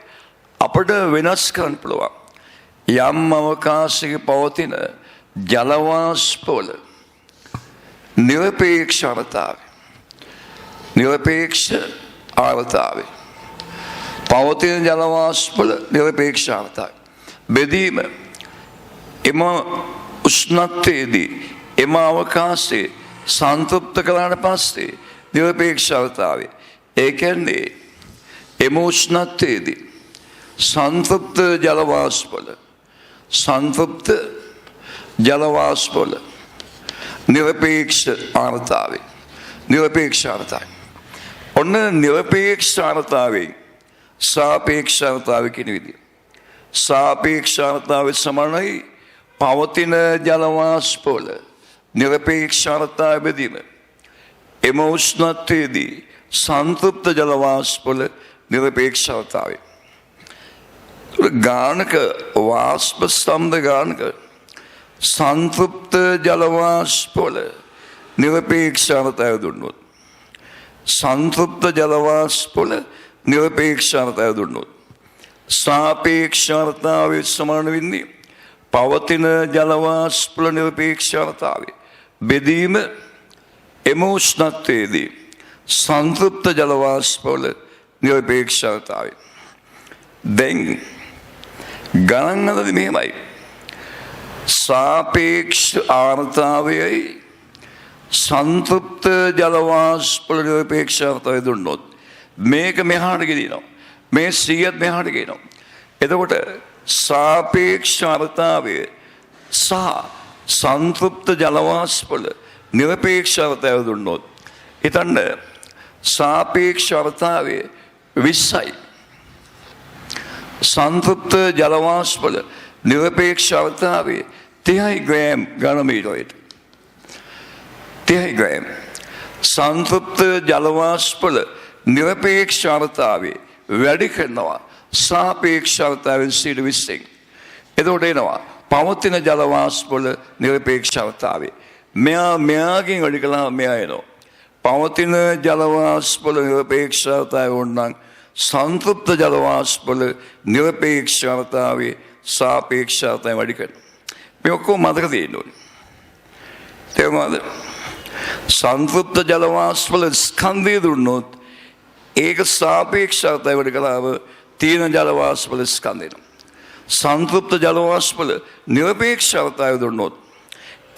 අපට වෙනස් කරන්න පුළුවන්. යම් අවකාශයක පවතින ජල වාෂ්ප වල නිරපේක්ෂ ආර්ද්‍රතාවය පවතින ජල වාෂ්ප වල නිරපේක්ෂ ආර්ද්‍රතාවය බෙදීම එම උෂ්ණත්වයේදී එම අවකාශයේ සංතෘප්ත කළාට පස්සේ නිරපේක්ෂ ආර්ද්‍රතාවය. ඒ කියන්නේ එම උෂ්ණත්වයේදී සංතෘප්ත ජල වාෂ්ප වල නිරපේක්ෂ ආර්ද්‍රතාවය. ඔන්න නිරපේක්ෂ ආර්ද්‍රතාවයෙන් සාපේක්ෂ ආර්ද්‍රතාවය කියන විදිය. සාපේක්ෂ ආර්ද්‍රතාවය සමානයි පවතින ජල වාෂ්ප වල නිරපේක්ෂතාවය බෙදීම. එම උෂ්ණත්වයේදී සංතෘප්ත ජල වාෂ්ප වල නිරපේක්ෂතාවය. ගානක වාෂ්ප ස්තම්භ ගානක සංතෘප්ත ජල වාෂ්ප වල නිරපේක්ෂතාවය දුන්නොත්, සංතෘප්ත ජල වාෂ්ප වල නිරපේක්ෂතාවය දුන්නොත්, සාපේක්ෂතාවය සමාන වෙන්නේ පවතින ජල වාෂ්ප වල නිරපේක්ෂතාවය බෙදීම එම උෂ්ණත්වයේදී සංතෘප්ත ජල වාෂ්ප වල නිරපේක්ෂතාවය. දැන් ගණන් හදන්නේ මෙහෙමයි. සාපේක්ෂ ආර්ද්‍රතාවයයි සංතෘප්ත ජල වාෂ්ප වල නිරපේක්ෂතාවය දුන්නොත් මේක මෙහාට ගෙනියනවා. මේ 100ත් මෙහාට ගෙනියනවා. එතකොට සාපේක්ෂ ආර්ද්‍රතාවය සහ සංතෘප්ත ජල වාෂ්ප වල නිරපේක්ෂතාවය දුන්නොත් හිතන්න සාපේක්ෂ ආර්ද්‍රතාවය 20යි. සංතෘප්ත ජල වාෂ්ප වල නිරපේක්ෂ ආර්ද්‍රතාවය 30 ග්‍රෑම් ඝන මීටරයට. 30 ග්‍රෑම්. සංතෘප්ත ජල වාෂ්ප වල නිරපේක්ෂ ආර්ද්‍රතාවය වැඩි කරනවා සාපේක්ෂ ආර්ද්‍රතාවයෙන් 20%. එතකොට එනවා පවතින ජල වාෂ්ප වල නිරපේක්ෂ ආර්ද්‍රතාවය. මෙයාගෙන් වැඩි කළාම මෙයා එනවා. පවතින ජල වාෂ්ප වල නිරපේක්ෂ ආර්ද්‍රතාවය ඕනනම් සංතෘප්ත ජල වාෂ්ප වල නිරපේක්ෂ ආර්ද්‍රතාවය සාපේක්ෂ ආර්ද්‍රතාවය වැඩි කරනවා. මේ ඔක්කොම මතක තියෙන්න ඕනේ. තේරුණාද? සංතෘප්ත ජල වාෂ්ප වල ස්කන්ධය දුන්නොත් ඒක සාපේක්ෂ ආර්ද්‍රතාවය වැඩි කළාම තියෙන ජල වාෂ්ප වල ස්කන්ධය එනවා. සංතෘප්ත ජල වාෂ්ප වල නිරපේක්ෂ ආර්ද්‍රතාවය දුන්නොත්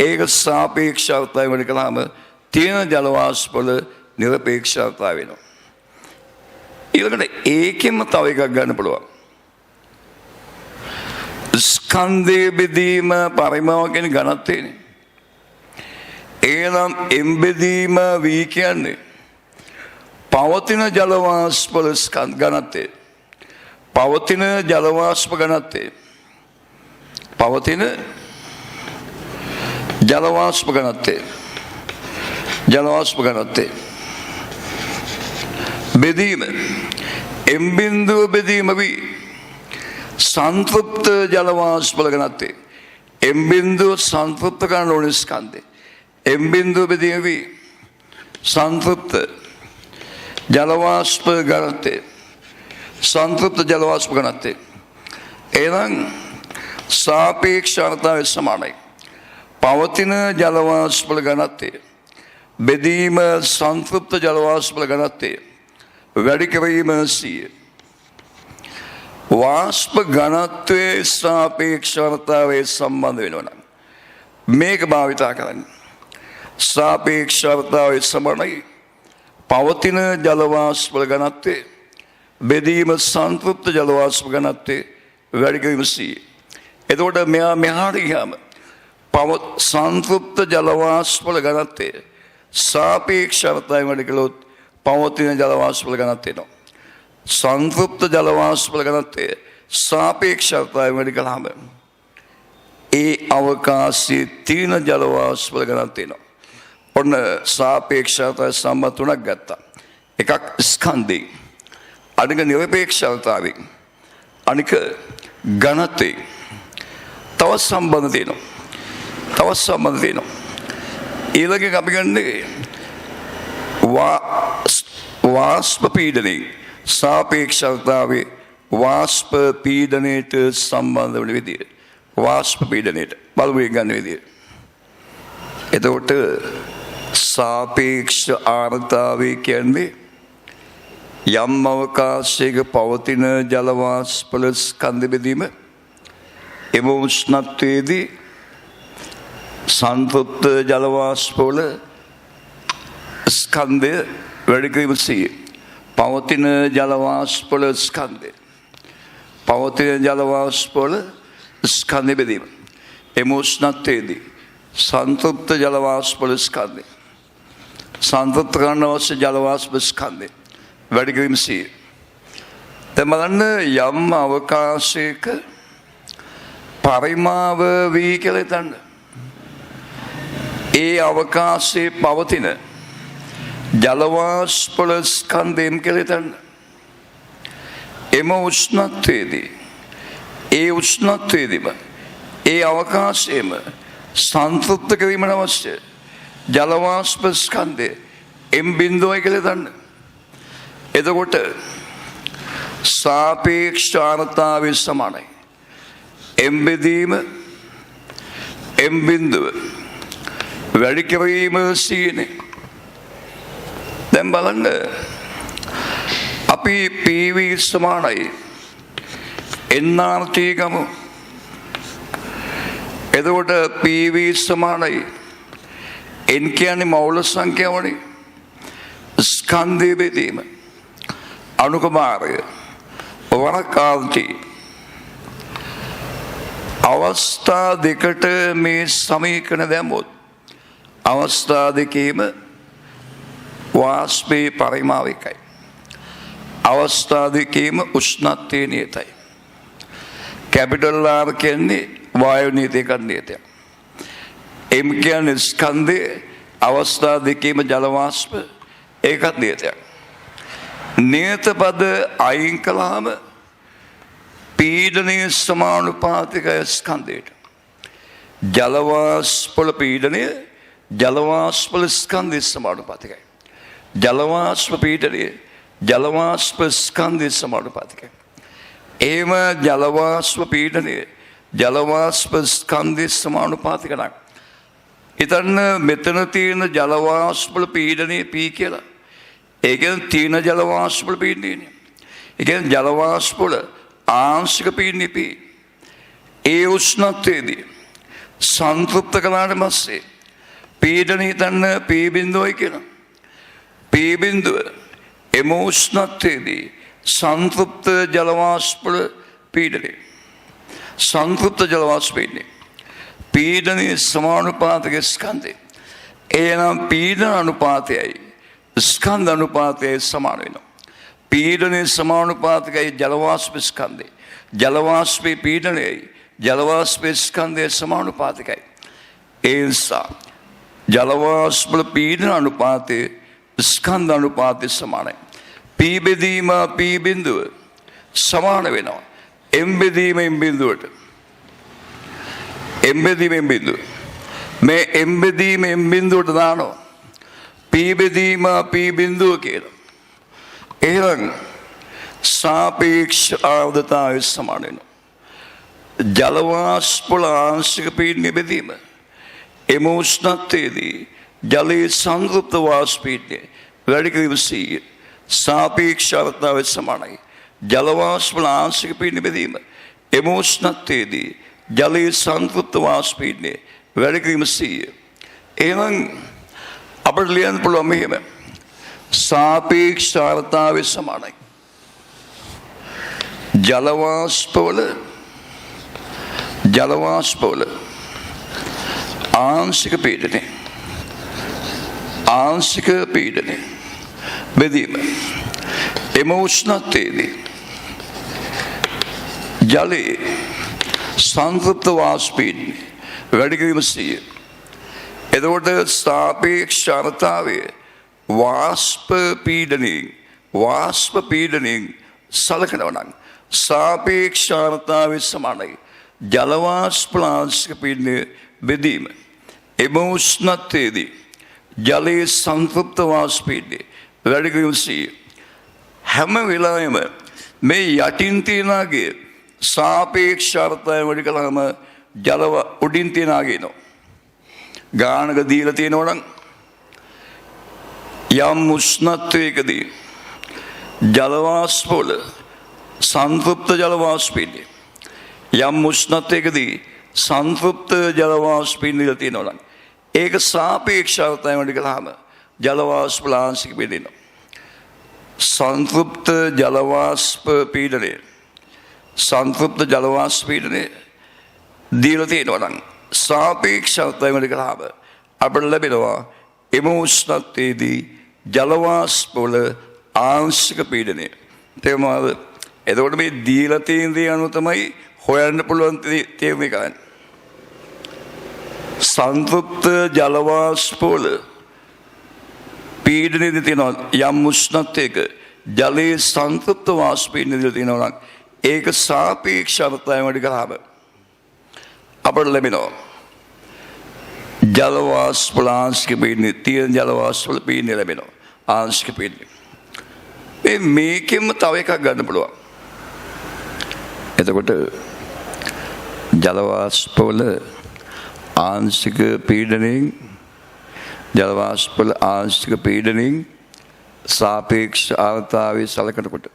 ඒක සාපේක්ෂ ආර්ද්‍රතාවය වැඩි කළාම තියෙන ජල වාෂ්ප වල නිරපේක්ෂ ආර්ද්‍රතාවය වෙනවා. ඊළඟට ඒකෙම තව එකක් ගන්න පුළුවන්. ස්කන්ධය බෙදීම පරිමාව කියන ඝනත්වයනේ. එනම් එම්බෙදීම වී කියන්නේ පවතින ජල වාෂ්ප වල ස්කන්ධ ඝනත්වය. පවතින ජල වාෂ්ප ඝනත්වය. පවතින ජල වාෂ්ප ඝනත්වය. ජල වාෂ්ප ඝනත්වය. බෙදීම එම් බිඳුව බෙදීම වී සංතෘප්ත ජල වාෂ්ප වල ඝනත්වය. එම් බිඳුව සංතෘප්ත කරන ඕන ස්කන්ධය. එම් බිඳුව බෙදීම වී සංතෘප්ත ජල වාෂ්ප ඝනත්වය. සංතෘප්ත ජල වාෂ්ප ඝනත්වය. එනම් සාපේක්ෂ ආර්ද්‍රතාවය සමානයි. පවතින ජල වාෂ්ප වල ඝනත්වය බෙදීම සංතෘප්ත ජල වාෂ්ප වල ඝනත්වය වැඩි කිරීම 100. වාෂ්ප ඝනත්වයේ සාපේක්ෂ ආර්ද්‍රතාවයේ සම්බන්ධ වෙනවා නම් මේක භාවිතා කරන්න. සාපේක්ෂ ආර්ද්‍රතාවයේ සමානයි පවතින ජල වාෂ්ප වල ඝනත්වය බෙදීම සංතෘප්ත ජල වාෂ්ප ඝනත්වය වැඩි කිරීම 100. එතකොට මෙහාට ගියාම සංතෘප්ත ජල වාෂ්ප වල ඝනත්වය සාපේක්ෂ ආර්ද්‍රතාවය වැඩි කළොත් පවතින ජල වාෂ්ප වල ඝනත්වය එනවා. සංතෘප්ත ජල වාෂ්ප වල ඝනත්වය සාපේක්ෂ ආර්ද්‍රතාවය වැඩි කළාම ඒ අවකාශයේ තියෙන ජල වාෂ්ප වල ඝනත්වය එනවා. ඔන්න සාපේක්ෂ ආර්ද්‍රතාවය සම්බන්ධ තුනක් ගත්තා. එකක් ස්කන්ධේ, අනික නිරපේක්ෂ ආර්ද්‍රතාවය, අනික ඝනත්වය. තවත් සම්බන්ධ තියෙනවා. ඊළඟට අපි ගන්නේ වාෂ්ප පීඩනය. සාපේක්ෂ ආර්ද්‍රතාවයේ වාෂ්ප පීඩනයට සම්බන්ධ වන විදිය. වාෂ්ප පීඩනයට බලමු ගන්න විදිය. එතකොට සාපේක්ෂ ආර්ද්‍රතාවය කියන්නේ යම් අවකාශයක පවතින ජල වාෂ්ප වල ස්කන්ධ බෙදීම එම උෂ්ණත්වයේදී සංතෘප්ත ජල වාෂ්ප වල ස්කන්ධය වැඩි කිරීම 100. පවතින ජල වාෂ්ප වල ස්කන්ධය. පවතින ජල වාෂ්ප වල ස්කන්ධ බෙදීම එම උෂ්ණත්වයේදී සංතෘප්ත ජල වාෂ්ප වල ස්කන්ධය. සංතෘප්ත කරන අවශ්‍ය ජල වාෂ්ප ස්කන්ධය වැඩි කිරීම 100. දැන් බලන්න යම් අවකාශයක පරිමාව වී කියලා හිතන්න. ඒ අවකාශයේ පවතින ජලවාෂ්පවල ස්කන්ධයෙන් කියලා හිතන්න. එම උෂ්ණත්වයේදී ඒ උෂ්ණත්වයේදීම ඒ අවකාශයේම සංතෘප්ත කිරීමට අවශ්‍ය ජලවාෂ්ප ස්කන්ධය M බිඳුවයි කියලා හිතන්න. එතකොට සාපේක්ෂ ආර්ද්‍රතාවය සමානයි. M බෙදීම M බිඳුව වැඩි කිරීම සීනේ. දැන් බලන්න අපි PV සමානයි NRT ගමු. එතකොට PV සමානයි N කියන්නේ මෞල සංඛ්‍යාවනේ. ස්කන්ධය බෙදීම අනුකමාරය වරකාන්ති අවස්ථා දෙකට මේ සමීකරණ දැම්මොත් අවස්ථා දෙකේම වාෂ්පයේ පරිමාව එකයි. අවස්ථා දෙකේම උෂ්ණත්වය නියතයි. කැපිටල් R කියන්නේ වායු නියතයක නියතයක්. M කියන්නේ ස්කන්ධය අවස්ථා දෙකේම ජල වාෂ්ප ඒකත් නියතයක්. නියත පද අයින් කළාම පීඩනයේ සමානුපාතිකය ස්කන්ධයට. ජල වාෂ්පවල පීඩනය ජල වාෂ්පවල ස්කන්ධයේ සමානුපාතිකයි. ජල වාෂ්ප පීඩනය ජල වාෂ්ප ස්කන්ධයේ සමානුපාතිකයි. එහෙම ජල වාෂ්ප පීඩනය ජල වාෂ්ප ස්කන්ධයේ සමානුපාතික නම් හිතන්න මෙතන තියෙන ජල වාෂ්පවල පීඩනය P කියලා. ඒ කියන්නේ තීන ජල වාෂ්පවල පීඩනය. ඒ කියන්නේ ජල වාෂ්පවල ආංශික පීඩනය P. ඒ උෂ්ණත්වයේදී සංතෘප්ත කළාට පස්සේ පීඩනය හිතන්න P බිඳුවයි කියලා. P බිඳුව එම උෂ්ණත්වයේදී සංතෘප්ත ජල වාෂ්පවල පීඩනය. සංතෘප්ත ජල වාෂ්ප පීඩනය. පීඩනයේ සමානුපාතික ස්කන්ධය. එනම් පීඩන අනුපාතයයි ස්කන්ධ අනුපාතයයි සමාන වෙනවා. පීඩනයේ සමානුපාතිකයි ජල වාෂ්ප ස්කන්ධය. ජල වාෂ්පේ පීඩනයයි ජල වාෂ්ප ස්කන්ධය සමානුපාතිකයි. ඒ නිසා ජල වාෂ්ප පීඩන අනුපාතය ස්කන්ධ අනුපාතය සමානයි. P බෙදීම P බිඳුව සමාන වෙනවා. M බෙදීම M බිඳුවට. M බෙදීම M බිඳුව. මේ M බෙදීම M බිඳුවට දානවා. P බෙදීම P බිඳුව කියලා. එහෙනම් සාපේක්ෂ ආර්ද්‍රතාවය සමාන වෙනවා. ජල වාෂ්පවල ආංශික පීඩනය බෙදීම එම උෂ්ණත්වයේදී ජලයේ සංතෘප්ත වාෂ්ප පීඩනය වැඩි කිරීම සීය සාපේක්ෂ ආර්ද්‍රතාවය සමානයි. ජල වාෂ්පවල ආංශික පීඩනය බෙදීම එම උෂ්ණත්වයේදී ජලයේ සංතෘප්ත වාෂ්ප පීඩනය වැඩි කිරීම සීය. එහෙනම් අපිට ලියන්න පුළුවන් මෙහෙම සාපේක්ෂ ආර්ද්‍රතාවය සමානයි. ජල වාෂ්පවල ආංශික පීඩනය බෙදීම එම උෂ්ණත්වයේදී ජලයේ සංතෘප්ත වාෂ්ප පීඩනය වැඩි කිරීම සීය. එතකොට සාපේක්ෂ ආර්ද්‍රතාවය වාෂ්ප පීඩනයෙන් සලකනවා නම් සාපේක්ෂ ආර්ද්‍රතාවය සමානයි ජල වාෂ්ප ආංශික පීඩනය බෙදීම එම උෂ්ණත්වයේදී ජලයේ සංතෘප්ත වාෂ්ප පීඩනය වැඩි කිරීම සීය. හැම වෙලාවෙම මේ යටින් තියනාගේ සාපේක්ෂ ආර්ද්‍රතාවය වැඩි කළාම ජල උඩින් තියනාගේ එනවා. ගානක දීලා තියෙනවා නම් යම් උෂ්ණත්වයකදී ජල වාෂ්පවල සංතෘප්ත ජල වාෂ්ප පීඩනය යම් උෂ්ණත්වයකදී සංතෘප්ත ජල වාෂ්ප පීඩනය තියෙනවා නම් ඒක සාපේක්ෂ ආර්ද්‍රතාවය වැඩි කළාම ජල වාෂ්ප ආංශික පීඩනය සංතෘප්ත ජල වාෂ්ප පීඩනය දීලා තියෙනවා නම් සාපේක්ෂ ආර්ද්‍රතාවය වැඩි කළාම අපිට ලැබෙනවා එම උෂ්ණත්වයේදී ජල වාෂ්පවල ආංශික පීඩනය. තේරුණාද? එතකොට මේ දීලා තියෙන දේ අනුව තමයි හොයන්න පුළුවන් තේරුම ගන්න. සංතෘප්ත ජල වාෂ්ප වල පීඩනයේදී තියෙනවා යම් උෂ්ණත්වයක ජලයේ සංතෘප්ත වාෂ්පයේ නිදලා තියෙනවා නම් ඒක සාපේක්ෂ අර්ථයෙන් වැඩි කරාම අපට ලැබෙනවා ජල වාෂ්ප වල ආංශික පීඩනය තියෙන ජල වාෂ්ප වල පීඩනය ලැබෙනවා ආංශික පීඩනය. මේකෙම තව එකක් ගන්න පුළුවන්. එතකොට ජල වාෂ්ප වල ආංශික පීඩනයෙන් ජල වාෂ්ප වල ආංශික පීඩනයෙන් සාපේක්ෂ ආර්ද්‍රතාවය සලකනකොට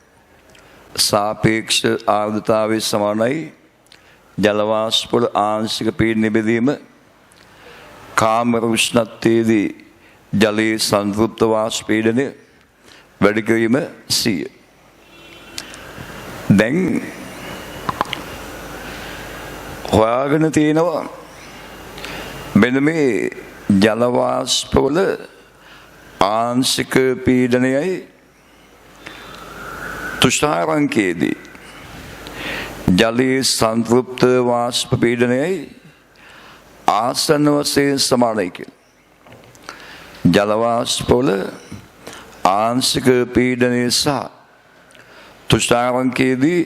සාපේක්ෂ ආර්ද්‍රතාවය සමානයි ජල වාෂ්ප වල ආංශික පීඩනය බෙදීම කාමර උෂ්ණත්වයේදී ජලයේ සංතෘප්ත වාෂ්ප පීඩනය වැඩි කිරීම 100. දැන් හොයාගෙන තියෙනවා මෙන්න මේ ජල වාෂ්ප වල ආංශික පීඩනයයි තුෂාරංකයේදී ජලයේ සංතෘප්ත වාෂ්ප පීඩනයයි ආසන්න වශයෙන් සමානයි කියලා. ජල වාෂ්ප වල ආංශික පීඩනය සහ තුෂාරංකයේදී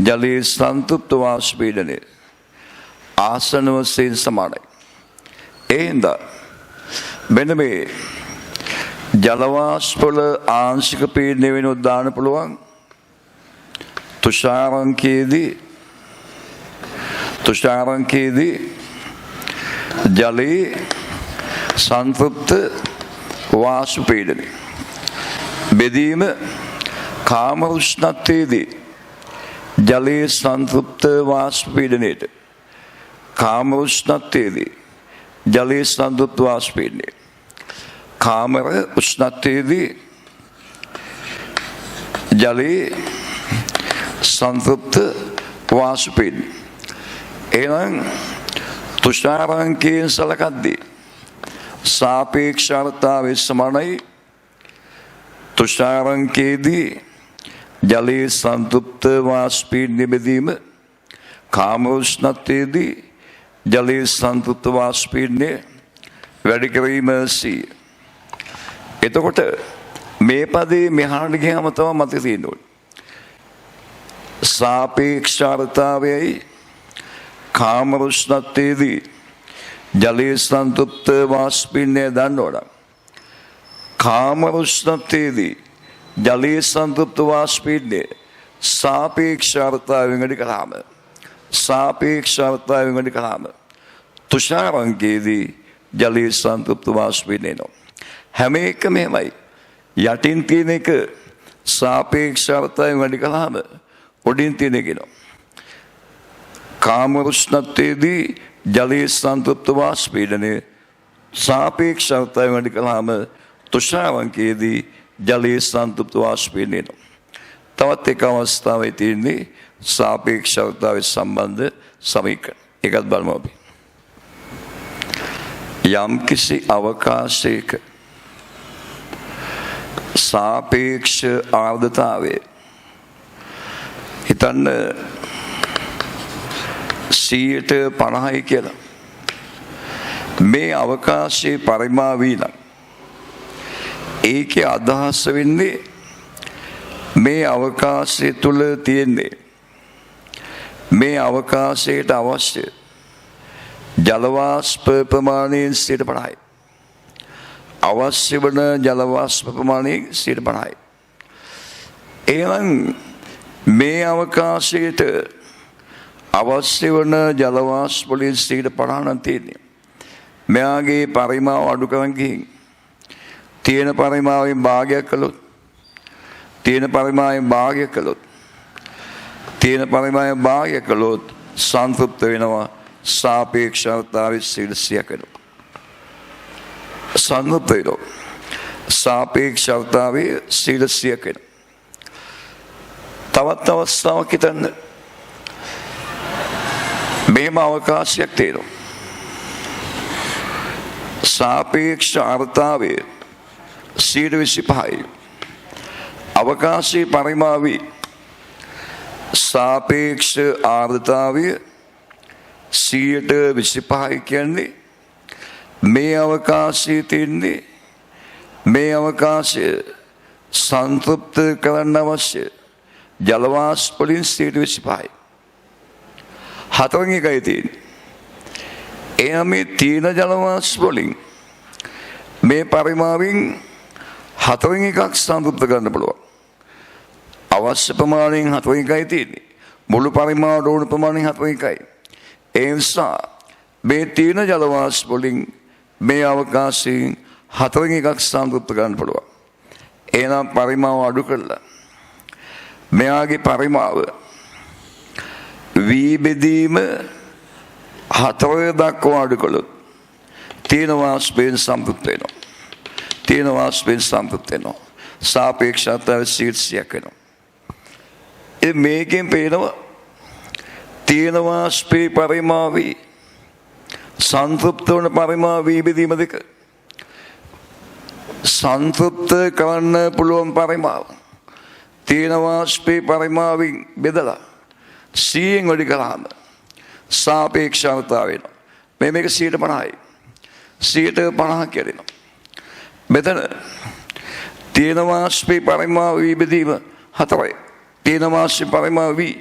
ජලයේ සංතෘප්ත වාෂ්ප පීඩනය ආසන්න වශයෙන් සමානයි. එහෙනම් මෙන්න මේ ජල වාෂ්ප වල ආංශික පීඩනය වෙනුවට දාන්න පුළුවන් තුෂාරංකයේදී ජලයේ සංතෘප්ත වාෂ්ප පීඩනය බෙදීම කාම උෂ්ණත්වයේදී ජලයේ සංතෘප්ත වාෂ්ප පීඩනයට කාම උෂ්ණත්වයේදී ජලයේ සංතෘප්ත වාෂ්ප පීඩනය කාමර උෂ්ණත්වයේදී ජලයේ සංතෘප්ත වාෂ්ප පීඩනය. එහෙනම් තුෂාරංකයෙන් සලකද්දී සාපේක්ෂ ආර්ද්‍රතාවය සමානයි තුෂාරංකයේදී ජලයේ සංතෘප්ත වාෂ්ප පීඩනය බෙදීම කාම උෂ්ණත්වයේදී ජලයේ සංතෘප්ත වාෂ්ප පීඩනය වැඩි කිරීම 100. එතකොට මේ පදේ මෙහාට ගියාම තමයි මතක තියෙන්න ඕනේ. සාපේක්ෂ ආර්ද්‍රතාවයයි කාම උෂ්ණත්වයේදී ජලයේ සංතෘප්ත වාෂ්ප පීඩනය දන්නවනම් කාම උෂ්ණත්වයේදී ජලයේ සංතෘප්ත වාෂ්ප පීඩනය සාපේක්ෂ ආර්ද්‍රතාවයෙන් වැඩි කරාම තුෂාරංකයේදී ජලයේ සංතෘප්ත වාෂ්ප පීඩනය එනවා. හැම එකම එහෙමයි. යටින් තියෙන එක සාපේක්ෂ ආර්ද්‍රතාවයෙන් වැඩි කළාම උඩින් තියෙන එක එනවා. කාම උෂ්ණත්වයේදී ජලයේ සංතෘප්ත වාෂ්ප පීඩනය සාපේක්ෂ ආර්ද්‍රතාවයෙන් වැඩි කළාම තුෂාරංකයේදී ජලයේ සංතෘප්ත වාෂ්ප පීඩනය එනවා. තවත් එක අවස්ථාවක් තියෙන්නේ සාපේක්ෂ ආර්ද්‍රතාවය සම්බන්ධ සමීකරණ. ඒකත් බලමු අපි. යම්කිසි අවකාශයක සාපේක්ෂ ආර්ද්‍රතාවය හිතන්න 50% කියලා. මේ අවකාශයේ පරිමාවී නම් ඒකේ අදහස වෙන්නේ මේ අවකාශය තුල තියෙන්නේ මේ අවකාශයට අවශ්‍ය ජල වාෂ්ප ප්‍රමාණයෙන් 50%. අවශ්‍ය වන ජල වාෂ්ප ප්‍රමාණය 50%. එහෙනම් මේ අවකාශයට අවශ්‍ය වන ජල වාෂ්ප වලින් 50% නම් තියෙන්නේ. මෙයාගේ පරිමාව අඩු කරන් ගිහින් තියෙන පරිමාවෙන් භාගයක් කළොත් සංතෘප්ත වෙනවා සාපේක්ෂ ආර්ද්‍රතාවය 100ක් වෙනවා. සංතෘප්ත වෙනවා සාපේක්ෂ ආර්ද්‍රතාවය 100ක් වෙනවා. තවත් අවස්ථාවක් හිතන්න. මේම අවකාශයක් තියෙනවා. සාපේක්ෂ ආර්ද්‍රතාවය 125යි. අවකාශයේ පරිමාවී සාපේක්ෂ ආර්ද්‍රතාවය 125 කියන්නේ මේ අවකාශයේ තින්නේ මේ අවකාශය සංතෘප්ත කරන්න අවශ්‍ය ජල වාෂ්ප වලින් 25%. හතරවෙනි එකයි තියෙන්නේ. එයා මේ තීන ජල වාෂ්ප වලින් මේ පරිමාවෙන් හතරවෙනි එකක් සංතෘප්ත කරන්න පුළුවන්. අවශ්‍ය ප්‍රමාණයෙන් හතරවෙනි එකයි තියෙන්නේ. මුළු පරිමාවට ඕන ප්‍රමාණයෙන් හතරවෙනි එකයි. ඒ නිසා මේ තීන ජල වාෂ්ප වලින් මේ අවකාශයෙන් හතරවෙනි එකක් සංතෘප්ත කරන්න පුළුවන්. එහෙනම් පරිමාව අඩු කරලා මෙයාගේ පරිමාව වී බෙදීම 4 දක්වා අඩු කළොත් තීන වාෂ්පයෙන් සම්පූර්ණ වෙනවා. තීන වාෂ්පයෙන් සම්පූර්ණ වෙනවා. සාපේක්ෂතාව 100ක් වෙනවා. ඒ මේකෙන් පේනවා තීන වාෂ්පේ පරිමාවී සංතෘප්ත වන පරිමාව වී බෙදීම දෙක සංතෘප්ත කරන්න පුළුවන් පරිමාව තීන වාෂ්පේ පරිමාවෙන් බෙදලා 100න් වැඩි කළාම සාපේක්ෂතාව වෙනවා. මේක 50යි. 50 කියනවා. මෙතන තීන වාෂ්පේ පරිමාව වී බෙදීම 4යි. තීන වාෂ්පේ පරිමාව වී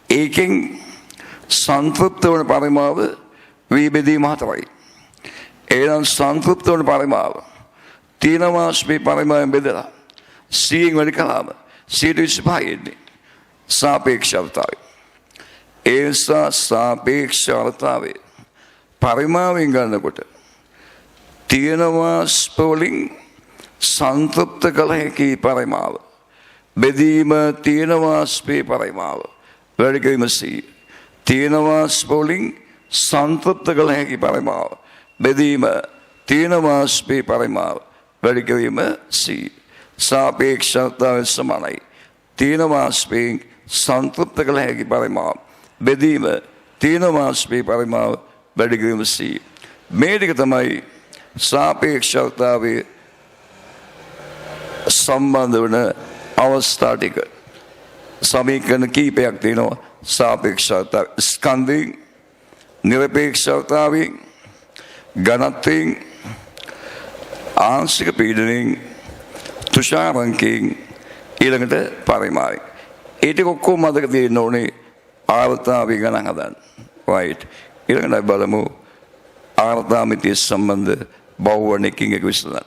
ඒකෙන් සංතෘප්ත වන පරිමාව වී බෙදීම 4යි. එහෙනම් සංතෘප්ත වන පරිමාව තීන වාෂ්පේ පරිමාවෙන් බෙදලා 100න් වැඩි කළාම 125 එන්නේ. සාපේක්ෂතාවය. ඒ නිසා සාපේක්ෂතාවය පරිමාවෙන් ගන්නකොට තීන වාෂ්ප වලින් සංතෘප්ත කළ හැකි පරිමාව බෙදීම තීන වාෂ්පේ පරිමාව වැඩි කිරීම C. තීන වාෂ්ප වලින් සංතෘප්ත කළ හැකි පරිමාව බෙදීම තීන වාෂ්පේ පරිමාව වැඩි කිරීම C. සාපේක්ෂතාවය සමානයි. තීන වාෂ්පයෙන් සංතෘප්ත කළ හැකි පරිමාව බෙදීම තීන වාෂ්පේ පරිමාව වැඩි කිරීම C. මේ ටික තමයි සාපේක්ෂතාවයේ සම්බන්ධ වන අවස්ථා ටික. සමීකරණ කීපයක් තියෙනවා සාපේක්ෂතාව ස්කන්ධයෙන් නිරපේක්ෂතාවයෙන් ඝනත්වයෙන් ආංශික පීඩනයෙන් තුෂාරංකයෙන් ඊළඟට පරිමාවයෙන්. ඒ ටික ඔක්කොම මතක තියෙන්න ඕනේ ආර්තාවය ගණන් හදන්න. right. ඊළඟට බලමු ආර්තාමිතිය සම්බන්ධ බහුවර්ණිකින් එක විසඳන්න.